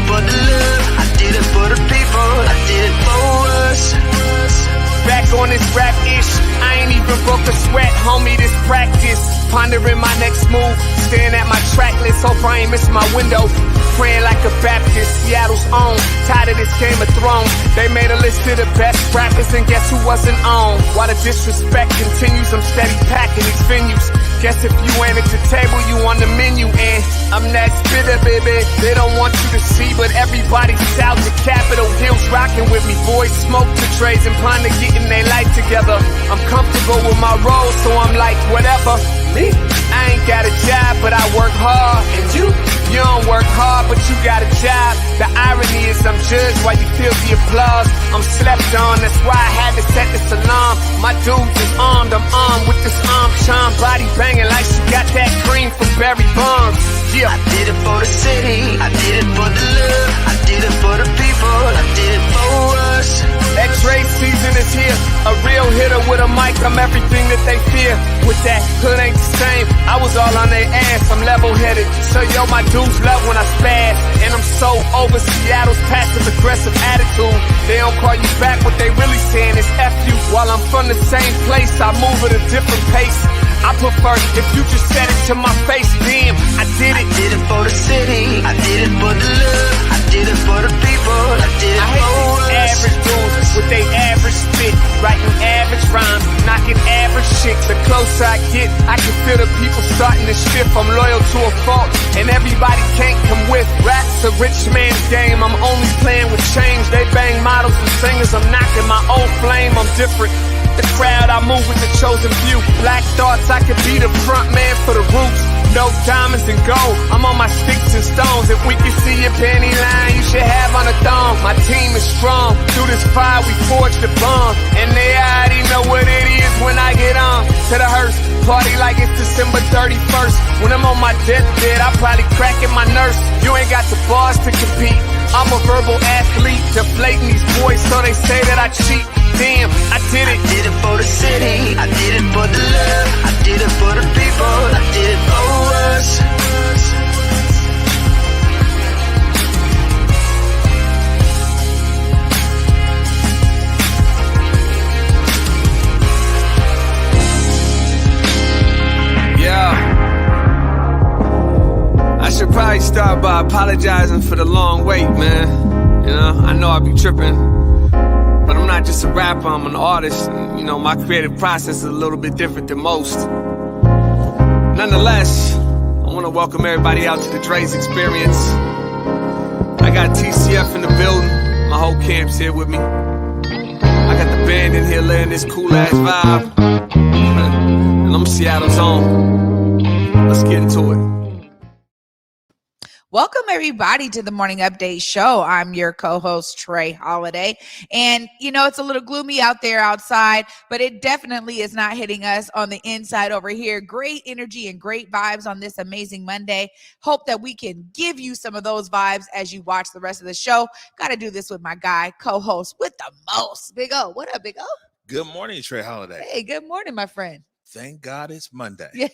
it for the love, I did it for the people, I did it for us. Back on this rap-ish, I ain't even broke a sweat, homie, this practice. Pondering my next move, staring at my track list, hope I ain't missing my window. Praying like a Baptist, Seattle's own, tired of this Game of Thrones. They made a list of the best rappers and guess who wasn't on? While the disrespect continues, I'm steady packing these venues. Guess if you ain't at the table, you on the menu. And I'm that spitter, baby, they don't want you to see, but everybody's out the Capitol Hills rocking with me. Boys smoke the trays and ponder getting their life together. I'm comfortable with my role, so I'm like, whatever. Me? I ain't got a job, but I work hard. And you don't work hard, but you got a job. The irony is I'm judged while you feel the applause. I'm slept on, that's why I had to set this alarm. My dudes is armed, I'm armed with this arm charm. Body banging like she got that cream from Barry Bonds. Yeah. I did it for the city, I did it for the love, I did it for the people, I did it for us. X-ray season is here, a real hitter with a mic, I'm everything that they fear. With that, hood ain't the same, I was all on their ass, I'm level-headed. So yo, my dudes love when I spaz, and I'm so over Seattle's passive-aggressive attitude. They don't call you back, what they really saying is F you. While I'm from the same place, I move at a different pace. I prefer if you just said it to my face, damn, I did it. I did it for the city, I did it for the love, I did it for the people, I did it for us. Average dudes with they average spit, writing average rhymes, knocking average chicks. The closer I get, I can feel the people starting to shift. I'm loyal to a fault, and everybody can't come with. Rap's a rich man's game, I'm only playing with change. They bang models and singers, I'm knocking my old flame, I'm different. The crowd, I move with the chosen few. Black thoughts, I could be the front man for the roots. No diamonds and gold, I'm on my sticks and stones. If we can see your panty line, you should have on a thong. My team is strong, through this fire we forged a bond. And they already know what it is when I get on. To the hearse, party like it's December 31st. When I'm on my deathbed, I probably cracking my nurse. You ain't got the bars to compete, I'm a verbal athlete. Deflating these boys so they say that I cheat. Damn, I did it. I did it for the city, I did it for the love, I did it for the people, I did it for us. Yeah. I should probably start by apologizing for the long wait, man. You know, I know I be tripping. But I'm not just a rapper, I'm an artist. And, you know, my creative process is a little bit different than most. Nonetheless, I want to welcome everybody out to the Dre's Experience. I got TCF in the building. My whole camp's here with me. I got the band in here laying this cool-ass vibe. And I'm Seattle's own. Let's get into it. Welcome, everybody, to the Morning Update Show. I'm your co-host, Trey Holiday. And, you know, it's a little gloomy out there outside, but it definitely is not hitting us on the inside over here. Great energy and great vibes on this amazing Monday. Hope that we can give you some of those vibes as you watch the rest of the show. Got to do this with my guy, co-host with the most, Big O. What up, Big O? Good morning, Trey Holiday. Hey, good morning, my friend. Thank God it's Monday. Yeah.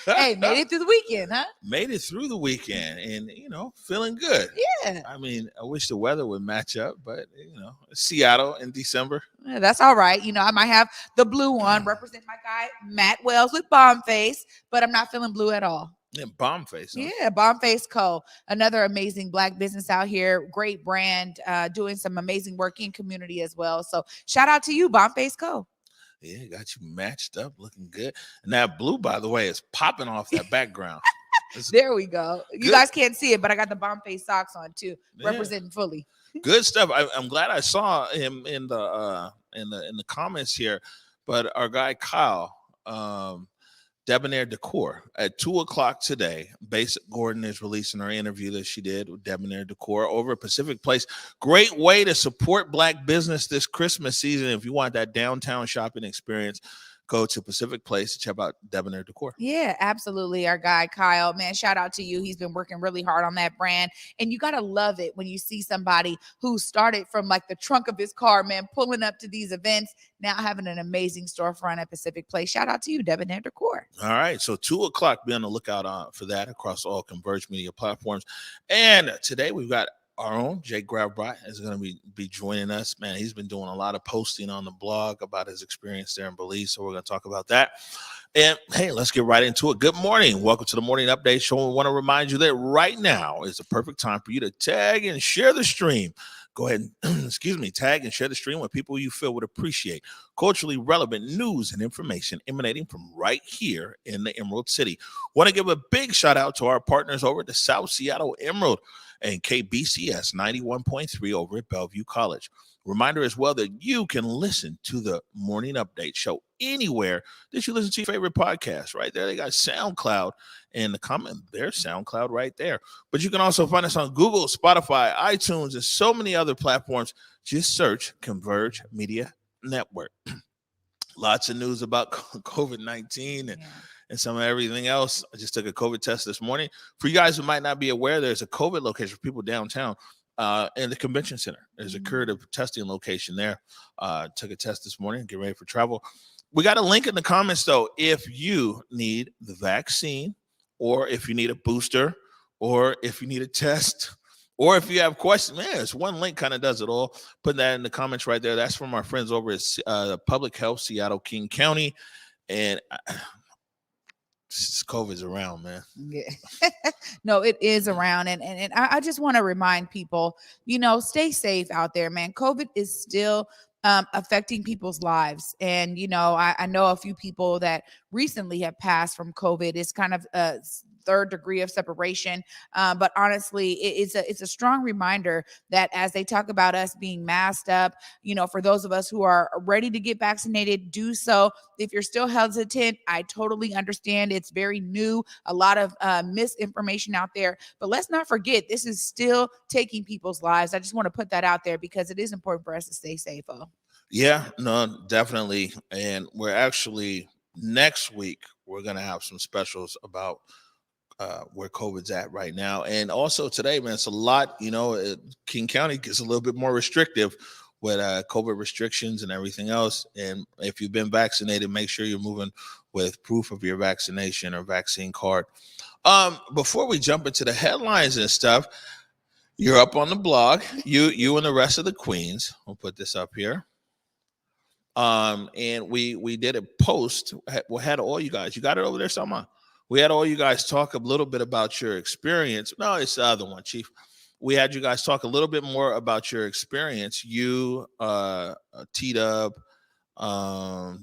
Hey, made it through the weekend, huh? Made it through the weekend and, you know, feeling good. Yeah. I mean, I wish the weather would match up, but, you know, Seattle in December. Yeah, that's all right. You know, I might have the blue one, represent my guy, Matt Wells with Bomb Face, but I'm not feeling blue at all. Yeah, Bomb Face. Huh? Yeah, Bomb Face Co. Another amazing Black business out here. Great brand, doing some amazing work in community as well. So shout out to you, Bomb Face Co. Yeah, got you matched up, looking good. And that blue, by the way, is popping off that background. There we go. You guys can't see it, but I got the Bomb Face socks on too, representing fully. Good stuff. I'm glad I saw him in the comments here. But our guy Kyle, Debonair Decor, at 2:00 today, Basic Gordon is releasing her interview that she did with Debonair Decor over at Pacific Place. Great way to support Black business this Christmas season. If you want that downtown shopping experience, go to Pacific Place to check out Debonair Decor. Yeah, absolutely. Our guy, Kyle, man, shout out to you. He's been working really hard on that brand. And you got to love it when you see somebody who started from like the trunk of his car, man, pulling up to these events, now having an amazing storefront at Pacific Place. Shout out to you, Debonair Decor. All right. So 2:00, be on the lookout for that across all Converge media platforms. And today we've got our own Jay Gravbrot is going to be joining us. Man, he's been doing a lot of posting on the blog about his experience there in Belize, so we're going to talk about that. And hey, let's get right into it. Good morning. Welcome to the Morning Update Show. We want to remind you that right now is the perfect time for you to tag and share the stream. Go ahead and, tag and share the stream with people you feel would appreciate culturally relevant news and information emanating from right here in the Emerald City. Want to give a big shout out to our partners over at the South Seattle Emerald and KBCS 91.3 over at Bellevue College. Reminder as well that you can listen to the Morning Update Show anywhere that you listen to your favorite podcast. Right there, they got SoundCloud and the comment there's SoundCloud right there. But you can also find us on Google, Spotify, iTunes, and so many other platforms. Just search Converge Media Network. Lots of news about COVID-19 and some of everything else. I just took a COVID test this morning. For you guys who might not be aware, there's a COVID location for people downtown in the convention center. There's a curative testing location there. Took a test this morning, get ready for travel. We got a link in the comments, though, if you need the vaccine or if you need a booster or if you need a test or if you have questions. Man, it's one link kind of does it all. Put that in the comments right there. That's from our friends over at Public Health, Seattle, King County. And COVID's around, man. Yeah. No, it is around. And I just want to remind people, stay safe out there, man. COVID is still affecting people's lives. And, I know a few people that recently have passed from COVID. It's kind of a third degree of separation. But honestly, it's a strong reminder that as they talk about us being masked up, for those of us who are ready to get vaccinated, do so. If you're still hesitant, I totally understand. It's very new, a lot of misinformation out there. But let's not forget, this is still taking people's lives. I just want to put that out there because it is important for us to stay safe. Yeah, no, definitely. And we're actually next week, we're going to have some specials about where COVID's at right now. And also today, man, it's a lot, King County gets a little bit more restrictive with COVID restrictions and everything else. And if you've been vaccinated, make sure you're moving with proof of your vaccination or vaccine card. Before we jump into the headlines and stuff, you're up on the blog, you and the rest of the queens. We'll put this up here. And we did a post. We had all you guys. You got it over there, Salma? We had all you guys talk a little bit about your experience. No, it's the other one, Chief. We had you guys talk a little bit more about your experience. You, T-Dub,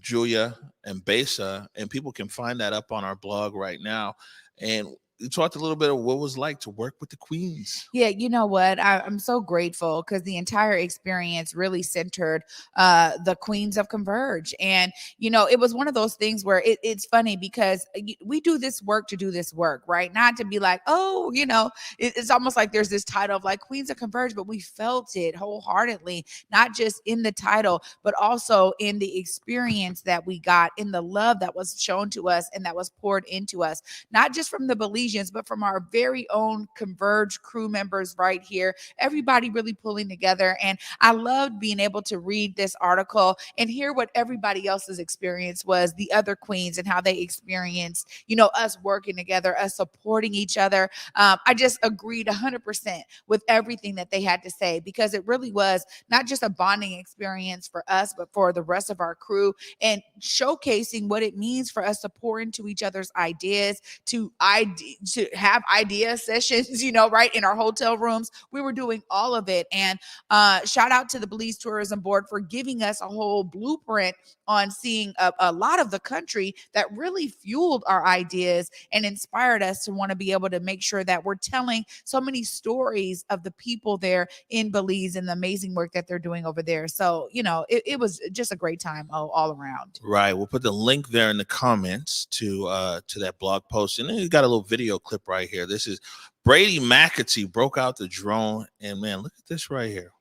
Julia, and Besa, and people can find that up on our blog right now. And you talked a little bit of what it was like to work with the queens. Yeah, you know what? I'm so grateful because the entire experience really centered the queens of Converge. And, it was one of those things where it's funny because we do this work to do this work, right? Not to be like, oh, it's almost like there's this title of like Queens of Converge, but we felt it wholeheartedly, not just in the title, but also in the experience that we got, in the love that was shown to us and that was poured into us, not just from the Belizeans, but from our very own Converge crew members right here, everybody really pulling together. And I loved being able to read this article and hear what everybody else's experience was, the other queens and how they experienced, us working together, us supporting each other. I just agreed 100% with everything that they had to say because it really was not just a bonding experience for us, but for the rest of our crew and showcasing what it means for us to pour into each other's ideas, to have idea sessions, right in our hotel rooms. We were doing all of it. And shout out to the Belize Tourism Board for giving us a whole blueprint on seeing a lot of the country that really fueled our ideas and inspired us to want to be able to make sure that we're telling so many stories of the people there in Belize and the amazing work that they're doing over there. So, it was just a great time all around. Right. We'll put the link there in the comments to that blog post. And then you got a little video clip right here. This is Brady McAtee broke out the drone. And man, look at this right here.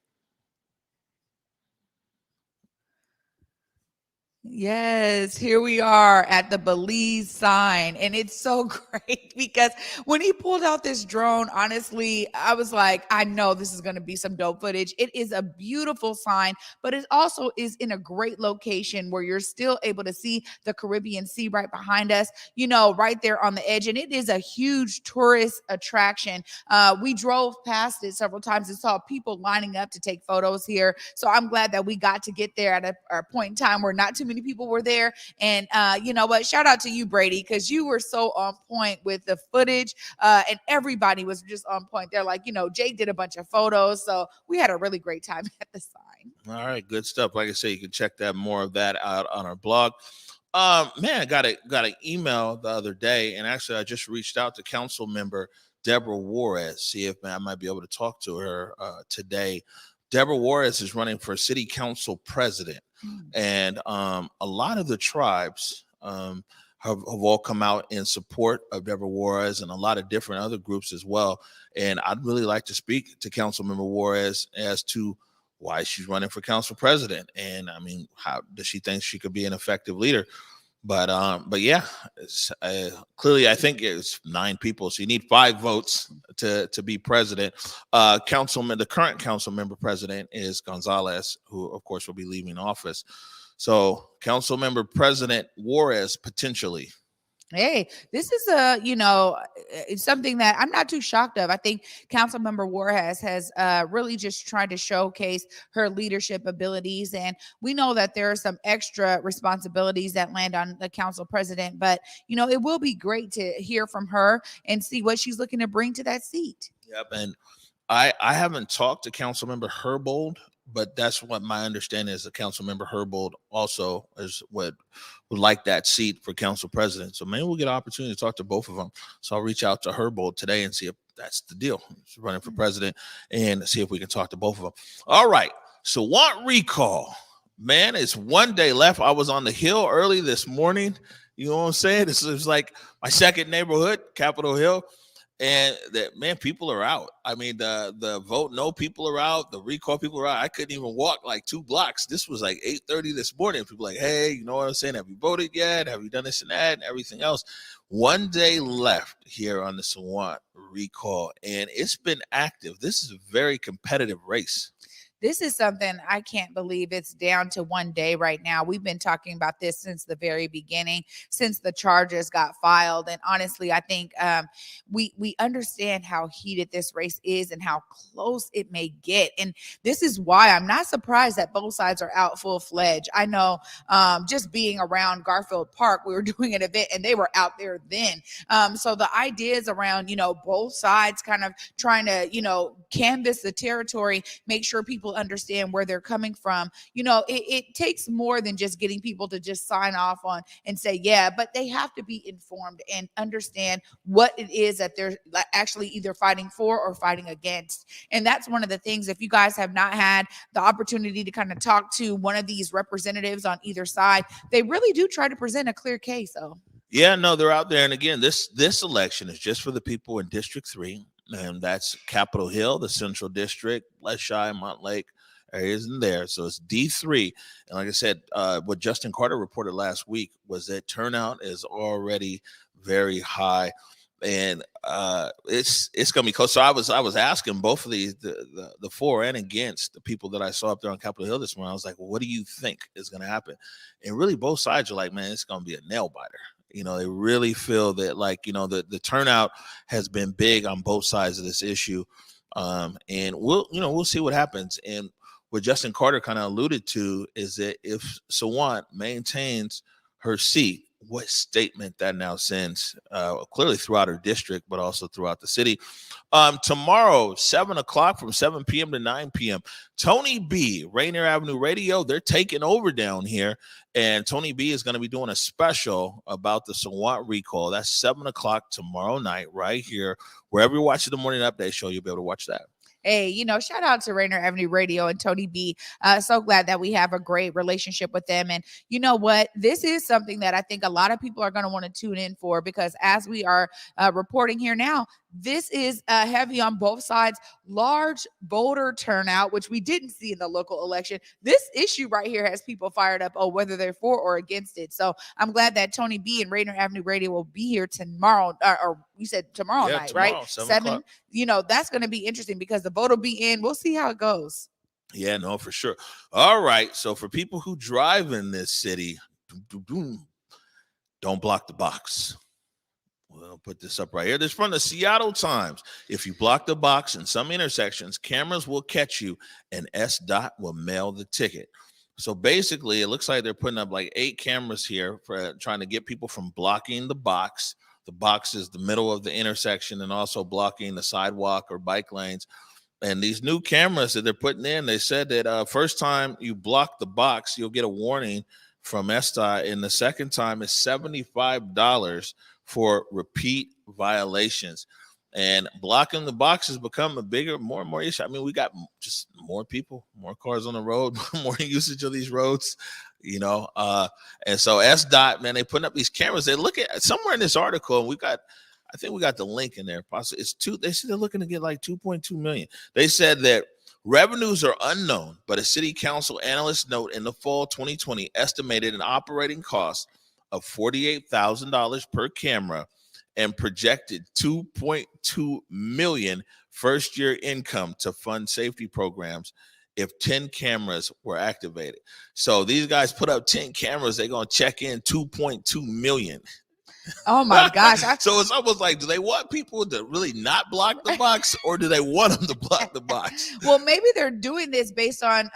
Yes, here we are at the Belize sign. And it's so great because when he pulled out this drone, honestly, I was like, I know this is going to be some dope footage. It is a beautiful sign, but it also is in a great location where you're still able to see the Caribbean Sea right behind us, right there on the edge. And it is a huge tourist attraction. We drove past it several times and saw people lining up to take photos here. So I'm glad that we got to get there at a point in time where not too many people were there. And you know what? Shout out to you, Brady, because you were so on point with the footage, and everybody was just on point. They're like, Jake did a bunch of photos, so we had a really great time at the sign. All right, good stuff. Like I say, you can check that more of that out on our blog. Man, I got an email the other day, and actually I just reached out to council member Deborah Juarez, see if I might be able to talk to her today. Deborah Juarez is running for city council president, and a lot of the tribes have all come out in support of Deborah Juarez, and a lot of different other groups as well. And I'd really like to speak to Councilmember Juarez as to why she's running for council president, and I mean, how does she think she could be an effective leader? But yeah, clearly I think it's 9 people, so you need 5 votes to be president. The current council member president is Gonzalez, who of course will be leaving office. So council member president Juarez potentially. Hey, this is it's something that I'm not too shocked of. I think Councilmember Juarez has really just tried to showcase her leadership abilities. And we know that there are some extra responsibilities that land on the council president. But, it will be great to hear from her and see what she's looking to bring to that seat. Yep. And I haven't talked to Councilmember Herbold, but that's what my understanding is. The Councilmember Herbold also is what would like that seat for council president. So maybe we'll get an opportunity to talk to both of them. So I'll reach out to Herbold today and see if that's the deal. She's running for president, and see if we can talk to both of them. All right. Sawant Recall. Man, it's one day left. I was on the Hill early this morning. You know what I'm saying? This is like my second neighborhood, Capitol Hill. And that, man, people are out. I mean, the vote no people are out. The recall people are out. I couldn't even walk like 2 blocks. This was like 8:30 this morning. People like, hey, you know what I'm saying? Have you voted yet? Have you done this and that and everything else? One day left here on the Sawant Recall, and it's been active. This is a very competitive race. This is something I can't believe it's down to one day right now. We've been talking about this since the very beginning, since the charges got filed. And honestly, I think we understand how heated this race is and how close it may get. And this is why I'm not surprised that both sides are out full-fledged. I know just being around Garfield Park, we were doing an event and they were out there then. So the ideas around, both sides kind of trying to, canvas the territory, make sure people understand where they're coming from. It takes more than just getting people to just sign off on and say, yeah, but they have to be informed and understand what it is that they're actually either fighting for or fighting against. And that's one of the things, if you guys have not had the opportunity to kind of talk to one of these representatives on either side, they really do try to present a clear case. So yeah, no, they're out there. And again, this election is just for the people in District 3. And that's Capitol Hill, the Central District, Leschi, Montlake areas in there. So it's D3. And like I said, what Justin Carter reported last week was that turnout is already very high. And it's going to be close. So I was asking both of these, the for and against, the people that I saw up there on Capitol Hill this morning. I was like, well, what do you think is going to happen? And really both sides are like, man, it's going to be a nail biter. They really feel that, like, the turnout has been big on both sides of this issue. And we'll see what happens. And what Justin Carter kind of alluded to is that if Sawant maintains her seat, what statement that now sends clearly throughout her district, but also throughout the city. Tomorrow, 7 o'clock from 7 p.m. to 9 p.m., Tony B, Rainier Avenue Radio, they're taking over down here. And Tony B is going to be doing a special about the Sawant Recall. That's 7 o'clock tomorrow night right here. Wherever you're watching the Morning Update show, you'll be able to watch that. Hey, shout out to Rainier Avenue Radio and Tony B. So glad that we have a great relationship with them. And you know what? This is something that I think a lot of people are going to want to tune in for, because as we are reporting here now, This is heavy on both sides. Large voter turnout, which we didn't see in the local election. This issue right here has people fired up, whether they're for or against it. So I'm glad that Tony B and Raider Avenue Radio will be here tomorrow, or you said tomorrow night, tomorrow, right? 7 o'clock. That's going to be interesting because the vote will be in. We'll see how it goes. Yeah, no, for sure. All right. So for people who drive in this city, don't block the box. We'll put this up right here. This is from the Seattle Times. If you block the box in some intersections, cameras will catch you and SDOT will mail the ticket. So basically, it looks like they're putting up like 8 cameras here for trying to get people from blocking the box. The box is the middle of the intersection and also blocking the sidewalk or bike lanes. And these new cameras that they're putting in, they said that first time you block the box, you'll get a warning from SDOT. And the second time is $75 for repeat violations. And blocking the box has become a bigger, more and more issue. I mean, we got just more people, more cars on the road, more usage of these roads, and so SDOT, man, they putting up these cameras. They look at somewhere in this article, and I think we got the link in there. Possibly they said they're looking to get like 2.2 million. They said that revenues are unknown, but a city council analyst note in the fall 2020 estimated an operating cost of $48,000 per camera and projected 2.2 million first-year income to fund safety programs if 10 cameras were activated. So these guys put up 10 cameras, they're going to check in 2.2 million. Oh my gosh. So it's almost like, do they want people to really not block the box, or do they want them to block the box? Well, maybe they're doing this based on,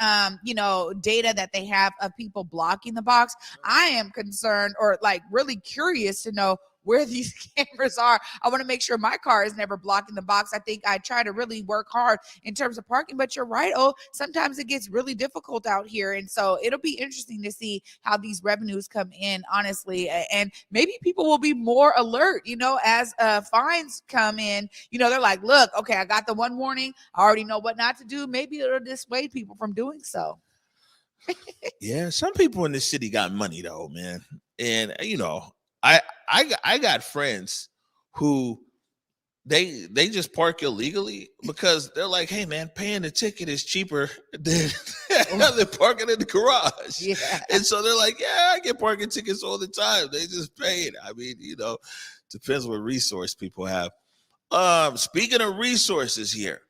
data that they have of people blocking the box. I am concerned, or like really curious to know where these cameras are. I want to make sure my car is never blocking the box. I think I try to really work hard in terms of parking, but you're right. Sometimes it gets really difficult out here. And so it'll be interesting to see how these revenues come in, honestly. And maybe people will be more alert, as fines come in, they're like, look, okay, I got the one warning. I already know what not to do. Maybe it'll dissuade people from doing so. Yeah. Some people in this city got money though, man. And, I got friends who they just park illegally because they're like, hey man, paying the ticket is cheaper than parking in the garage. Yeah. And so they're like, yeah, I get parking tickets all the time. They just pay it. I mean, depends what resource people have. Speaking of resources here,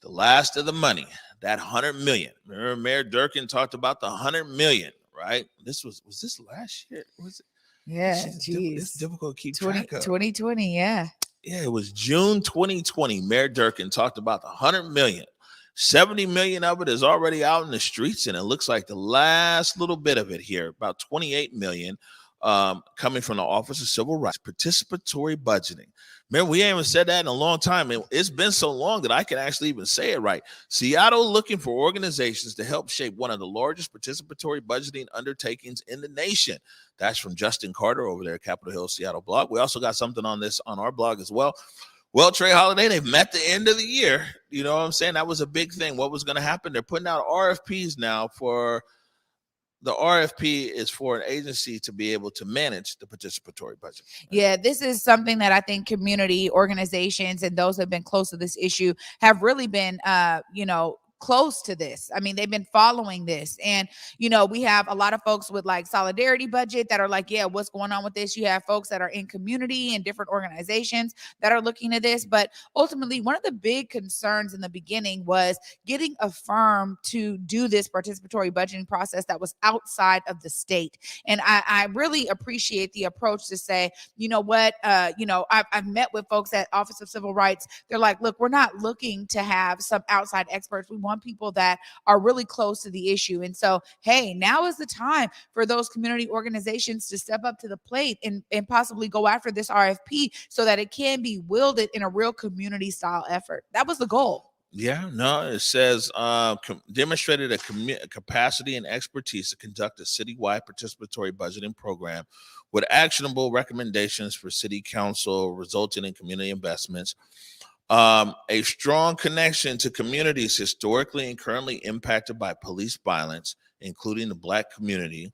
the last of the money, that 100 million. Remember Mayor Durkin talked about the 100 million, right? Was this last year? Was it? Yeah, it's difficult to keep track of. 2020, yeah. Yeah, it was June 2020. Mayor Durkin talked about the 100 million. 70 million of it is already out in the streets, and it looks like the last little bit of it here, about 28 million, coming from the Office of Civil Rights, participatory budgeting. Man, we haven't said that in a long time. It's been so long that I can actually even say it right. Seattle looking for organizations to help shape one of the largest participatory budgeting undertakings in the nation. That's from Justin Carter over there at Capitol Hill Seattle blog. We also got something on this on our blog as well. Well, Trey Holiday, they've met the end of the year. You know what I'm saying? That was a big thing. What was going to happen? They're putting out RFPs now for the RFP is for an agency to be able to manage the participatory budget. Yeah, this is something that I think community organizations and those that have been close to this issue have really been, close to this. I mean, they've been following this. And, we have a lot of folks with like solidarity budget that are like, yeah, what's going on with this? You have folks that are in community and different organizations that are looking at this. But ultimately, one of the big concerns in the beginning was getting a firm to do this participatory budgeting process that was outside of the state. And I really appreciate the approach to say, you know what, I've met with folks at Office of Civil Rights. They're like, look, we're not looking to have some outside experts. We want people that are really close to the issue. And so, hey, now is the time for those community organizations to step up to the plate and possibly go after this RFP so that it can be wielded in a real community style effort. That was the goal. Yeah, no, it says demonstrated a capacity and expertise to conduct a citywide participatory budgeting program with actionable recommendations for city council resulting in community investments. A strong connection to communities historically and currently impacted by police violence, including the Black community.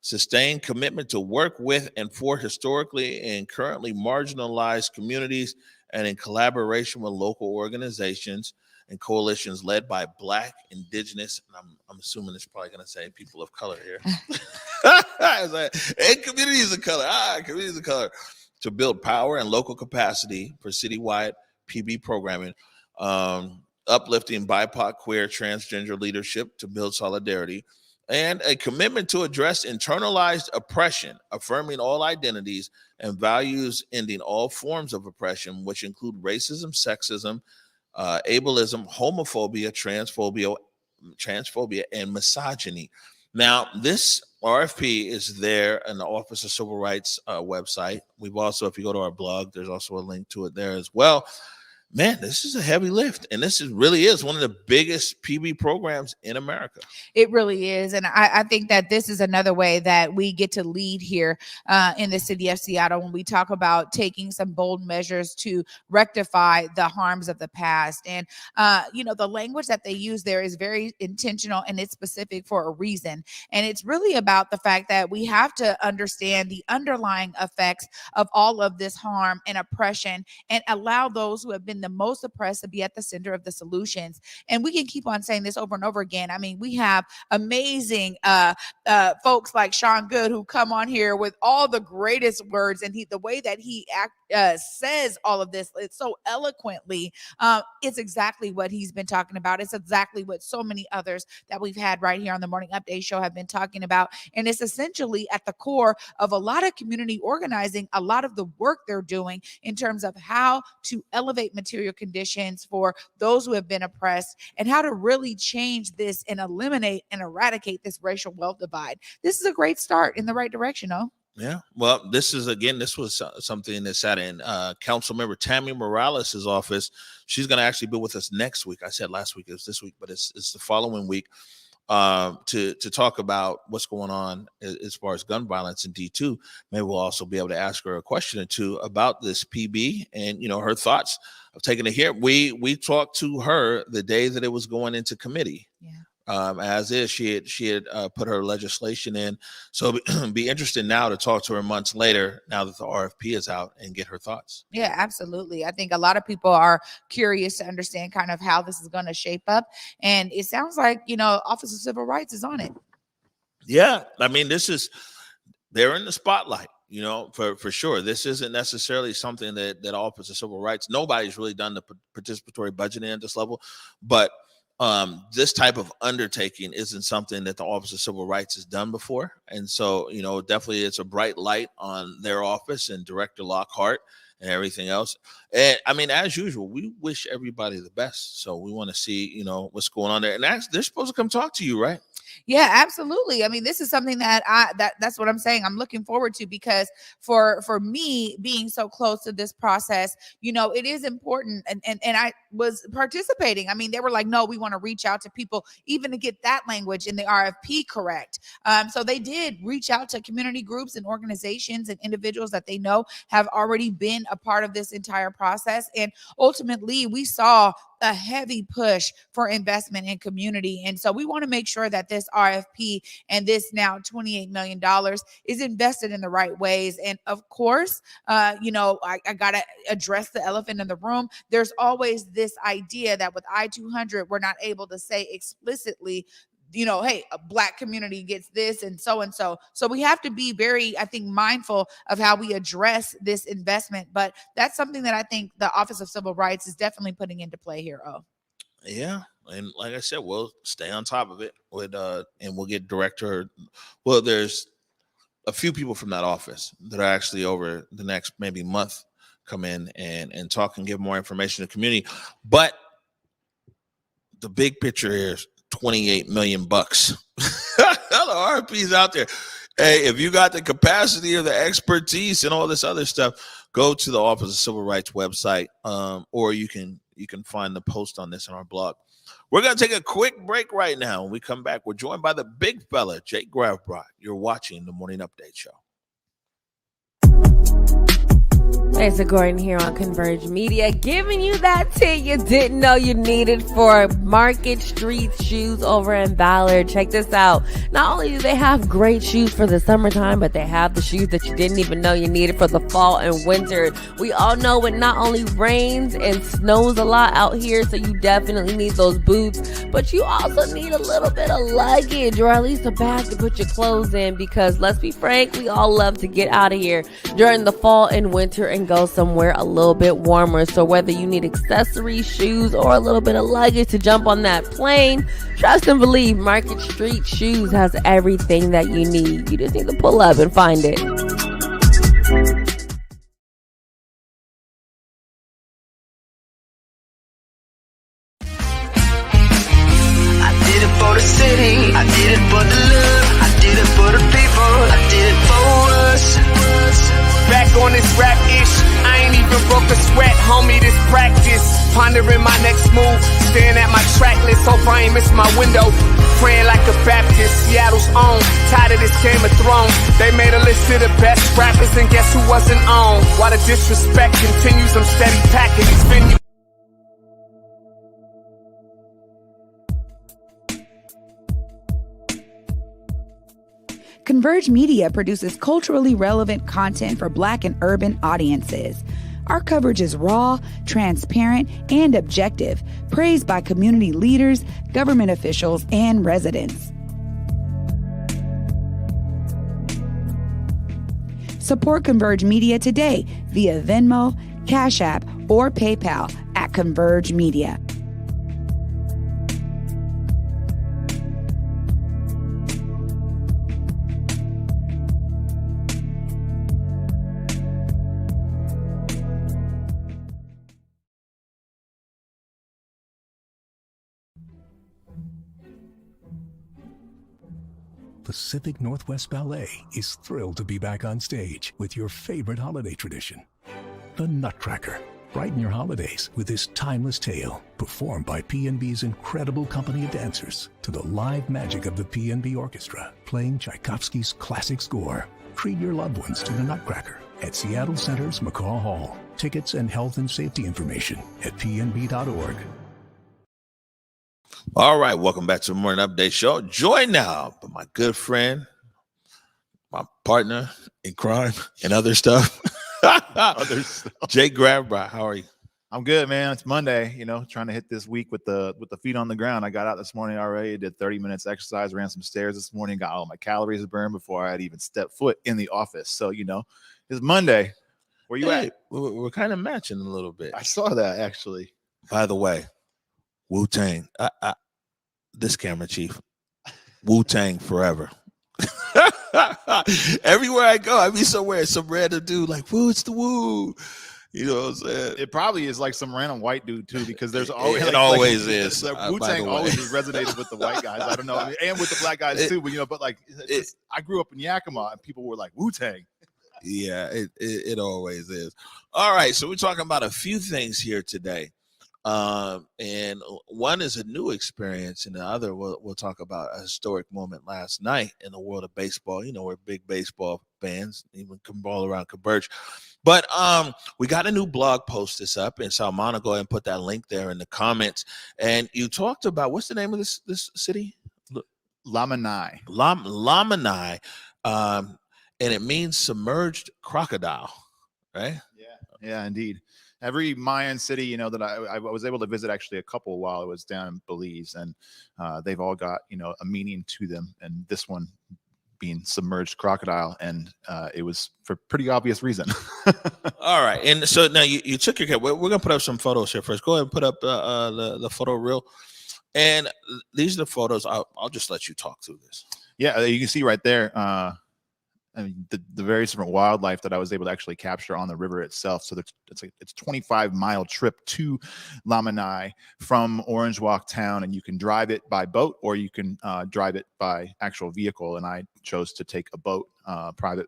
sustained commitment to work with and for historically and currently marginalized communities, and in collaboration with local organizations and coalitions led by Black, Indigenous, and I'm assuming it's probably going to say people of color here, and communities of color, communities of color, to build power and local capacity for citywide PB programming, uplifting BIPOC, queer, transgender leadership to build solidarity, and a commitment to address internalized oppression, affirming all identities and values, ending all forms of oppression, which include racism, sexism, ableism, homophobia, transphobia, and misogyny. Now, this RFP is there in the Office of Civil Rights website. We've also, if you go to our blog, there's also a link to it there as well. Man, this is a heavy lift, and this really is one of the biggest PB programs in America. It really is, and I think that this is another way that we get to lead here in the city of Seattle when we talk about taking some bold measures to rectify the harms of the past. And, the language that they use there is very intentional, and it's specific for a reason. And it's really about the fact that we have to understand the underlying effects of all of this harm and oppression and allow those who have been the most oppressed to be at the center of the solutions. And we can keep on saying this over and over again. I mean, we have amazing folks like Sean Good who come on here with all the greatest words, and the way that he says all of this, it's so eloquently. It's exactly what he's been talking about. It's exactly what so many others that we've had right here on the Morning Update Show have been talking about. And it's essentially at the core of a lot of community organizing, a lot of the work they're doing in terms of how to elevate material conditions for those who have been oppressed, and how to really change this and eliminate and eradicate this racial wealth divide. This is a great start in the right direction, oh? Yeah, well, this was something that sat in Councilmember Tammy Morales' office. She's going to actually be with us next week. I said last week, it was this week, but it's the following week. To talk about what's going on as far as gun violence in D2. Maybe we'll also be able to ask her a question or two about this PB and, her thoughts of taking it here. We talked to her the day that it was going into committee. Yeah. As is, she had put her legislation in. So it'd be interesting now to talk to her months later, now that the RFP is out, and get her thoughts. Yeah, absolutely. I think a lot of people are curious to understand kind of how this is going to shape up. And it sounds like, Office of Civil Rights is on it. Yeah. I mean, they're in the spotlight, for sure. This isn't necessarily something that Office of Civil Rights, nobody's really done the participatory budgeting at this level, but this type of undertaking isn't something that the Office of Civil Rights has done before. And so, definitely it's a bright light on their office and Director Lockhart and everything else. And I mean, as usual, we wish everybody the best. So we want to see, what's going on there. And they're supposed to come talk to you, right? Yeah, absolutely. I mean, this is something that that's what I'm saying. I'm looking forward to, because for me being so close to this process, it is important. And I was participating. I mean, they were like, no, we want to reach out to people even to get that language in the RFP correct. So they did reach out to community groups and organizations and individuals that they know have already been a part of this entire process. And ultimately, we saw a heavy push for investment in community. And so we want to make sure that this RFP and this now $28 million is invested in the right ways. And of course, I got to address the elephant in the room. There's always this idea that with I-200, we're not able to say explicitly, hey, a Black community gets this and so. So we have to be very, I think, mindful of how we address this investment. But that's something that I think the Office of Civil Rights is definitely putting into play here. Oh, yeah. And like I said, we'll stay on top of it and we'll get director. Well, there's a few people from that office that are actually over the next maybe month come in and talk and give more information to the community. But the big picture here is $28 million. The RFP's out there. Hey, if you got the capacity or the expertise and all this other stuff, go to the Office of Civil Rights website, or you can find the post on this on our blog. We're going to take a quick break right now. When we come back, we're joined by the big fella, Jake Gravbrot. You're watching the Morning Update Show. It's Gordon here on Converge Media, giving you that tip you didn't know you needed for Market Street Shoes over in Ballard. Check this out. Not only do they have great shoes for the summertime, but they have the shoes that you didn't even know you needed for the fall and winter. We all know it not only rains and snows a lot out here, so you definitely need those boots, but you also need a little bit of luggage, or at least a bag to put your clothes in, because let's be frank, we all love to get out of here during the fall and winter and go somewhere a little bit warmer. So whether you need accessories, shoes, or a little bit of luggage to jump on that plane, trust and believe Market Street Shoes has everything that you need. You just need to pull up and find it. I did it for the city, I did it for the love, I did it for the people, I did it for us. Back on this rap-ish, I ain't even broke a sweat, homie, this practice. Pondering my next move, staring at my track list, hope I ain't miss my window. Praying like a Baptist, Seattle's own, tired of this Game of Thrones. They made a list of the best rappers and guess who wasn't on? While the disrespect continues, I'm steady packing these venues. Converge Media produces culturally relevant content for Black and urban audiences. Our coverage is raw, transparent, and objective, praised by community leaders, government officials, and residents. Support Converge Media today via Venmo, Cash App, or PayPal at Converge Media. Pacific Northwest Ballet is thrilled to be back on stage with your favorite holiday tradition, the Nutcracker. Brighten your holidays with this timeless tale, performed by PNB's incredible company of dancers to the live magic of the PNB Orchestra, playing Tchaikovsky's classic score. Treat your loved ones to the Nutcracker at Seattle Center's McCaw Hall. Tickets and health and safety information at pnb.org. All right, welcome back to the Morning Update Show. Joined now by my good friend, my partner in crime and other stuff, Jay Gravbrot. How are you? I'm good, man. It's Monday, trying to hit this week with the feet on the ground. I got out this morning already, did 30 minutes exercise, ran some stairs this morning, got all my calories burned before I had even stepped foot in the office. So, it's Monday. Where you at? We're kind of matching a little bit. I saw that, actually. By the way, Wu-Tang, this camera chief, Wu-Tang forever. Everywhere I go, I be somewhere, some random dude like, "Woo, it's the Woo." You know what I'm saying? It probably is like some random white dude too, because there's always it always is. Wu-Tang always has resonated with the white guys. I don't know, and with the black guys too. But I grew up in Yakima, and people were like Wu-Tang. Yeah, it always is. All right, so we're talking about a few things here today. And one is a new experience, and the other we'll talk about a historic moment last night in the world of baseball. We're big baseball fans, even come all around Converge. But we got a new blog post that's up, and so I'm gonna go ahead and put that link there in the comments. And you talked about, what's the name of this city? Lamanai. Lamanai, and it means submerged crocodile, right? Yeah, indeed. Every Mayan city, that I was able to visit actually a couple while I was down in Belize, and they've all got, a meaning to them. And this one being submerged crocodile, and it was for pretty obvious reason. All right. And so now you took your care. We're going to put up some photos here first. Go ahead and put up the photo reel. And these are the photos. I'll just let you talk through this. Yeah, you can see right there. The various different wildlife that I was able to actually capture on the river itself. So it's a 25-mile trip to Lamanai from Orange Walk town, and you can drive it by boat or you can drive it by actual vehicle. And I chose to take a boat, private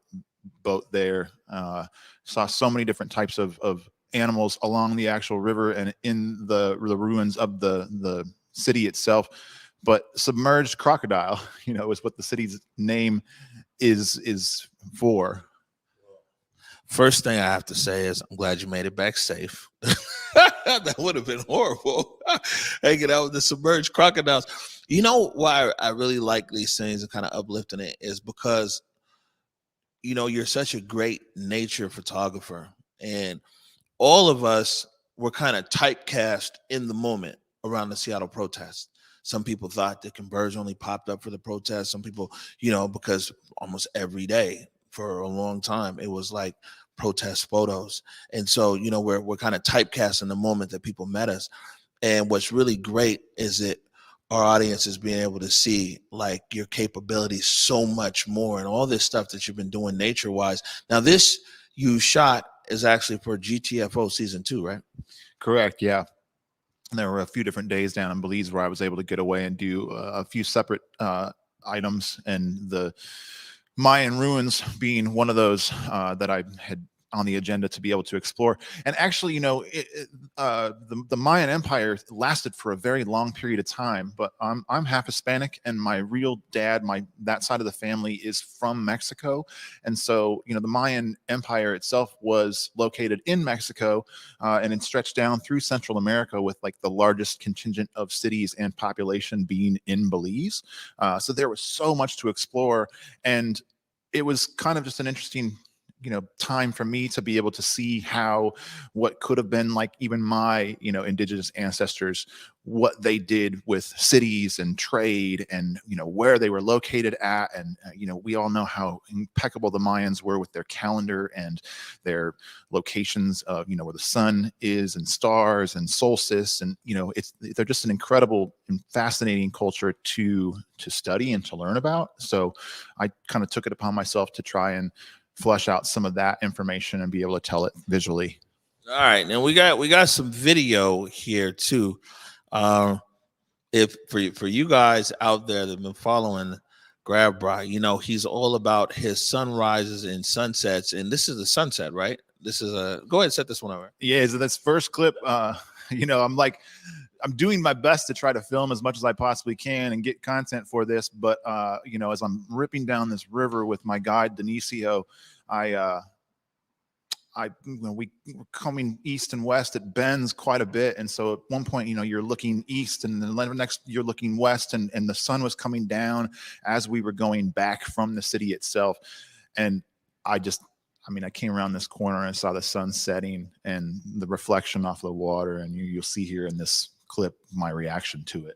boat there. Saw so many different types of animals along the actual river and in the ruins of the city itself. But submerged crocodile, is what the city's name is for. First thing I have to say is I'm glad you made it back safe. That would have been horrible. Hanging out with the submerged crocodiles. You know why I really like these things and kind of uplifting it is because, you know, you're such a great nature photographer. And all of us were kind of typecast in the moment around the Seattle protest. Some people thought the Converge only popped up for the protest. Some people, you know, because almost every day for a long time, it was like protest photos. And so, you know, we're kind of typecast in the moment that people met us. And what's really great is that our audience is being able to see like your capabilities so much more and all this stuff that you've been doing nature wise. Now, this you shot is actually for GTFO season 2, right? Correct. Yeah. And there were a few different days down in Belize where I was able to get away and do a few separate items, and the Mayan ruins being one of those that I had on the agenda to be able to explore. And actually, you know, the Mayan Empire lasted for a very long period of time, but I'm half Hispanic, and my real dad, that side of the family is from Mexico. And so, you know, the Mayan Empire itself was located in Mexico, and it stretched down through Central America, with like the largest contingent of cities and population being in Belize. So there was so much to explore, and it was kind of just an interesting, you know, time for me to be able to see how what could have been like even my, you know, indigenous ancestors, what they did with cities and trade, and, you know, where they were located at. And, you know, we all know how impeccable the Mayans were with their calendar and their locations of, you know, where the sun is and stars and solstice. And, you know, they're just an incredible and fascinating culture to study and to learn about. So I kind of took it upon myself to try and flesh out some of that information and be able to tell it visually. All right, and we got some video here too. If for you guys out there that have been following Gravbrot, you know he's all about his sunrises and sunsets, and this is a sunset, right? This is go ahead and set this one over. Yeah, so this first clip, you know, I'm doing my best to try to film as much as I possibly can and get content for this. But, you know, as I'm ripping down this river with my guide, Denisio, when we were coming east and west, it bends quite a bit. And so at one point, you know, you're looking east, and then the next you're looking west, and the sun was coming down as we were going back from the city itself. And I came around this corner and saw the sun setting and the reflection off the water. And you'll see here in this clip my reaction to it.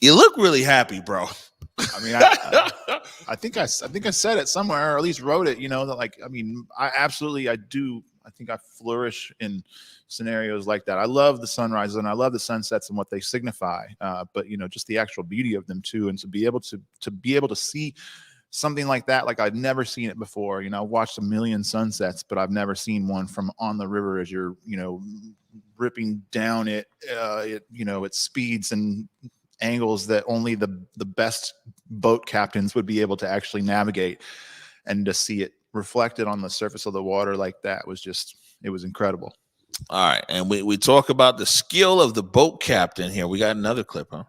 You look really happy, bro. I mean, I think I said it somewhere, or at least wrote it, you know, that like, I mean, I think I flourish in scenarios like that. I love the sunrises and I love the sunsets and what they signify, but you know, just the actual beauty of them too, and to be able to see something like that, like I'd never seen it before. You know, I've watched a million sunsets, but I've never seen one from on the river as you're, you know, ripping down it, you know, at speeds and angles that only the best boat captains would be able to actually navigate. And to see it reflected on the surface of the water like that was just, it was incredible. All right, and we talk about the skill of the boat captain here. We got another clip, huh?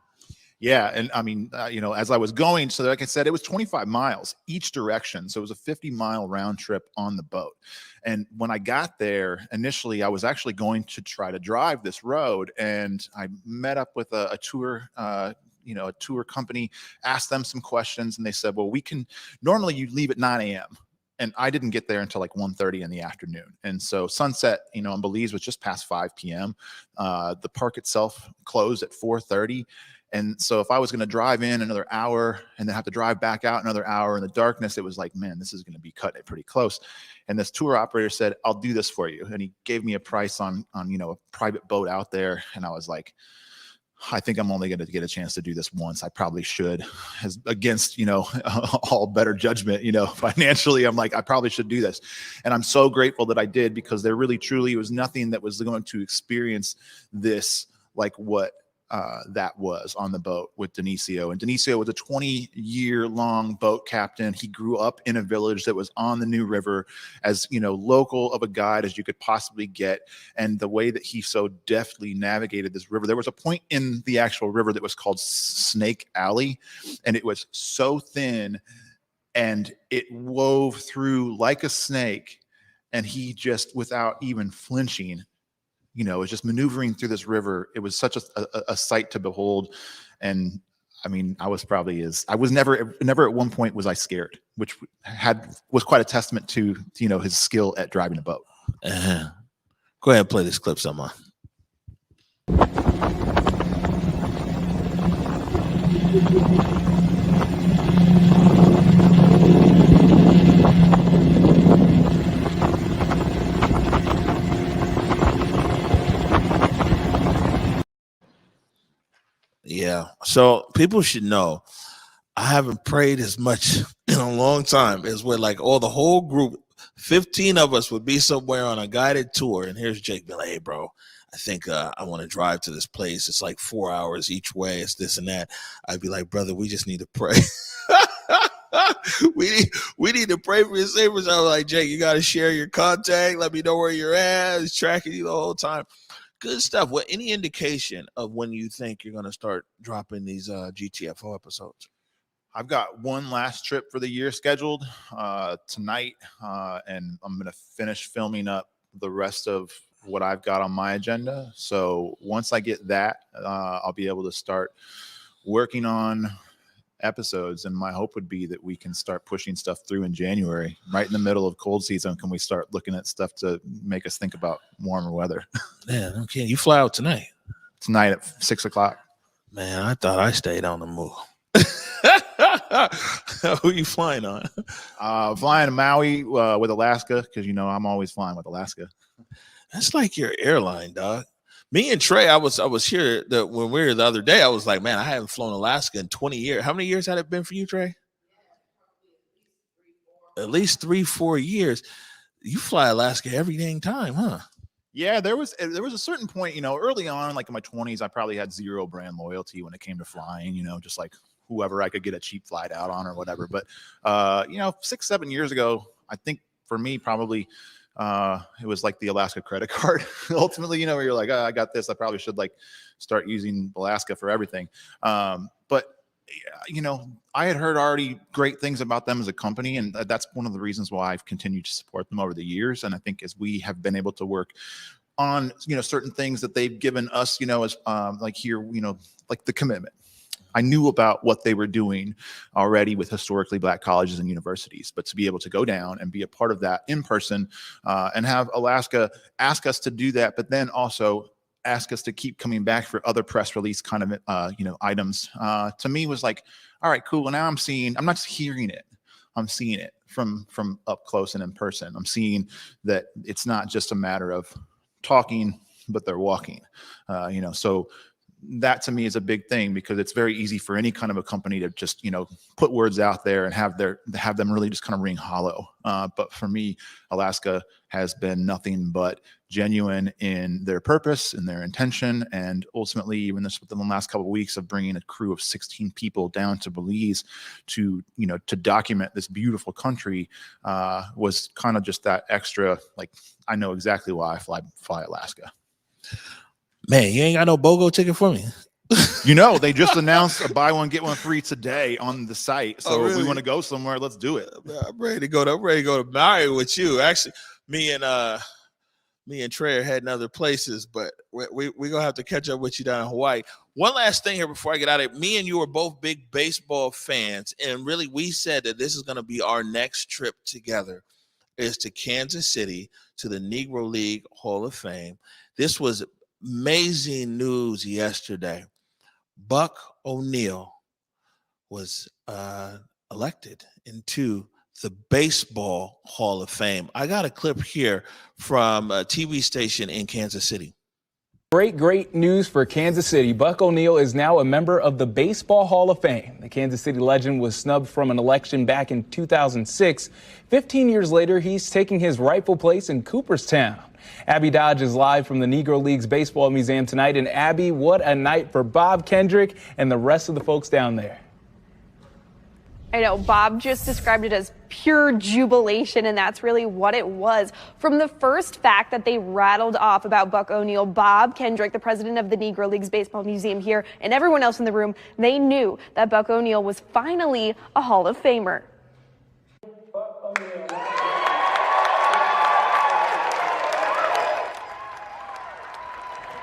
Yeah, and I mean, you know, as I was going, so like I said, it was 25 miles each direction. So it was a 50-mile round trip on the boat. And when I got there, initially, I was actually going to try to drive this road. And I met up with a tour, you know, a tour company, asked them some questions. And they said, well, normally you leave at 9 a.m. And I didn't get there until like 1:30 in the afternoon. And so sunset, you know, in Belize was just past 5 p.m. The park itself closed at 4:30. And so if I was going to drive in another hour and then have to drive back out another hour in the darkness, it was like, man, this is going to be cutting it pretty close. And this tour operator said, I'll do this for you. And he gave me a price on, you know, a private boat out there. And I was like, I think I'm only going to get a chance to do this once. I probably should, as against, you know, all better judgment, you know, financially. I'm like, I probably should do this. And I'm so grateful that I did, because there really truly was nothing that was going to experience this like what that was on the boat with Denicio. And Denicio was a 20-year-long boat captain. He grew up in a village that was on the New River, as local of a guide as you could possibly get. And the way that he so deftly navigated this river, there was a point in the actual river that was called Snake Alley, and it was so thin and it wove through like a snake. And he just, without even flinching, was just maneuvering through this river. It was such a sight to behold. And I mean, I was never at one point was I scared, which was quite a testament to, his skill at driving a boat. Go ahead and play this clip, someone. Yeah. So people should know I haven't prayed as much in a long time as when the whole group, 15 of us would be somewhere on a guided tour. And here's Jake be like, hey, bro, I think I want to drive to this place. It's like 4 hours each way. It's this and that. I'd be like, brother, we just need to pray. we need to pray for your savers. I was like, Jake, you got to share your contact. Let me know where you're at. It's tracking you the whole time. Good stuff. What any indication of when you think you're going to start dropping these GTFO episodes? I've got one last trip for the year scheduled tonight, and I'm going to finish filming up the rest of what I've got on my agenda. So once I get that, I'll be able to start working on episodes, and my hope would be that we can start pushing stuff through in January, right in the middle of cold season. Can we start looking at stuff to make us think about warmer weather? Man, okay, you fly out tonight at 6 o'clock. Man, I thought I stayed on the move. Who are you flying on? Flying to Maui with Alaska, because I'm always flying with Alaska. That's like your airline, dog. Me and Trey, I was here when we were here the other day. I was like, man, I haven't flown Alaska in 20 years. How many years had it been for you, Trey? At least 3-4 years. You fly Alaska every dang time, huh? Yeah, there was a certain point, early on, like in my 20s, I probably had zero brand loyalty when it came to flying, just like whoever I could get a cheap flight out on or whatever. But 6-7 years ago, I think for me, probably it was like the Alaska credit card. Ultimately, where you're like, oh, I got this. I probably should start using Alaska for everything. But I had heard already great things about them as a company, and that's one of the reasons why I've continued to support them over the years. And I think as we have been able to work on, certain things that they've given us, as here, like the commitment. I knew about what they were doing already with historically Black colleges and universities, but to be able to go down and be a part of that in person and have Alaska ask us to do that, but then also ask us to keep coming back for other press release kind of, items, to me was like, all right, cool. Well, now I'm not just hearing it. I'm seeing it from up close and in person. I'm seeing that it's not just a matter of talking, but they're walking, so that to me is a big thing, because it's very easy for any kind of a company to just, put words out there and have them really just kind of ring hollow. But for me, Alaska has been nothing but genuine in their purpose and their intention. And ultimately, even this within the last couple of weeks of bringing a crew of 16 people down to Belize to document this beautiful country was kind of just that extra, I know exactly why I fly Alaska. Man, you ain't got no BOGO ticket for me. They just announced a buy one, get one free today on the site. So if we want to go somewhere, let's do it. I'm ready to go to Maui with you. Actually, me and Trey are heading other places, but we're going to have to catch up with you down in Hawaii. One last thing here before I get out of it. Me and you are both big baseball fans, and really we said that this is going to be our next trip together, is to Kansas City, to the Negro League Hall of Fame. This was amazing news yesterday. Buck O'Neil was elected into the Baseball Hall of Fame. I got a clip here from a TV station in Kansas City. Great news for Kansas City. Buck O'Neil is now a member of the Baseball Hall of Fame. The Kansas City legend was snubbed from an election back in 2006. 15 years later, he's taking his rightful place in Cooperstown. Abby Dodge is live from the Negro League's Baseball Museum tonight. And Abby, what a night for Bob Kendrick and the rest of the folks down there. I know Bob just described it as pure jubilation, and that's really what it was. From the first fact that they rattled off about Buck O'Neil, Bob Kendrick, the president of the Negro League's Baseball Museum here, and everyone else in the room, they knew that Buck O'Neil was finally a Hall of Famer.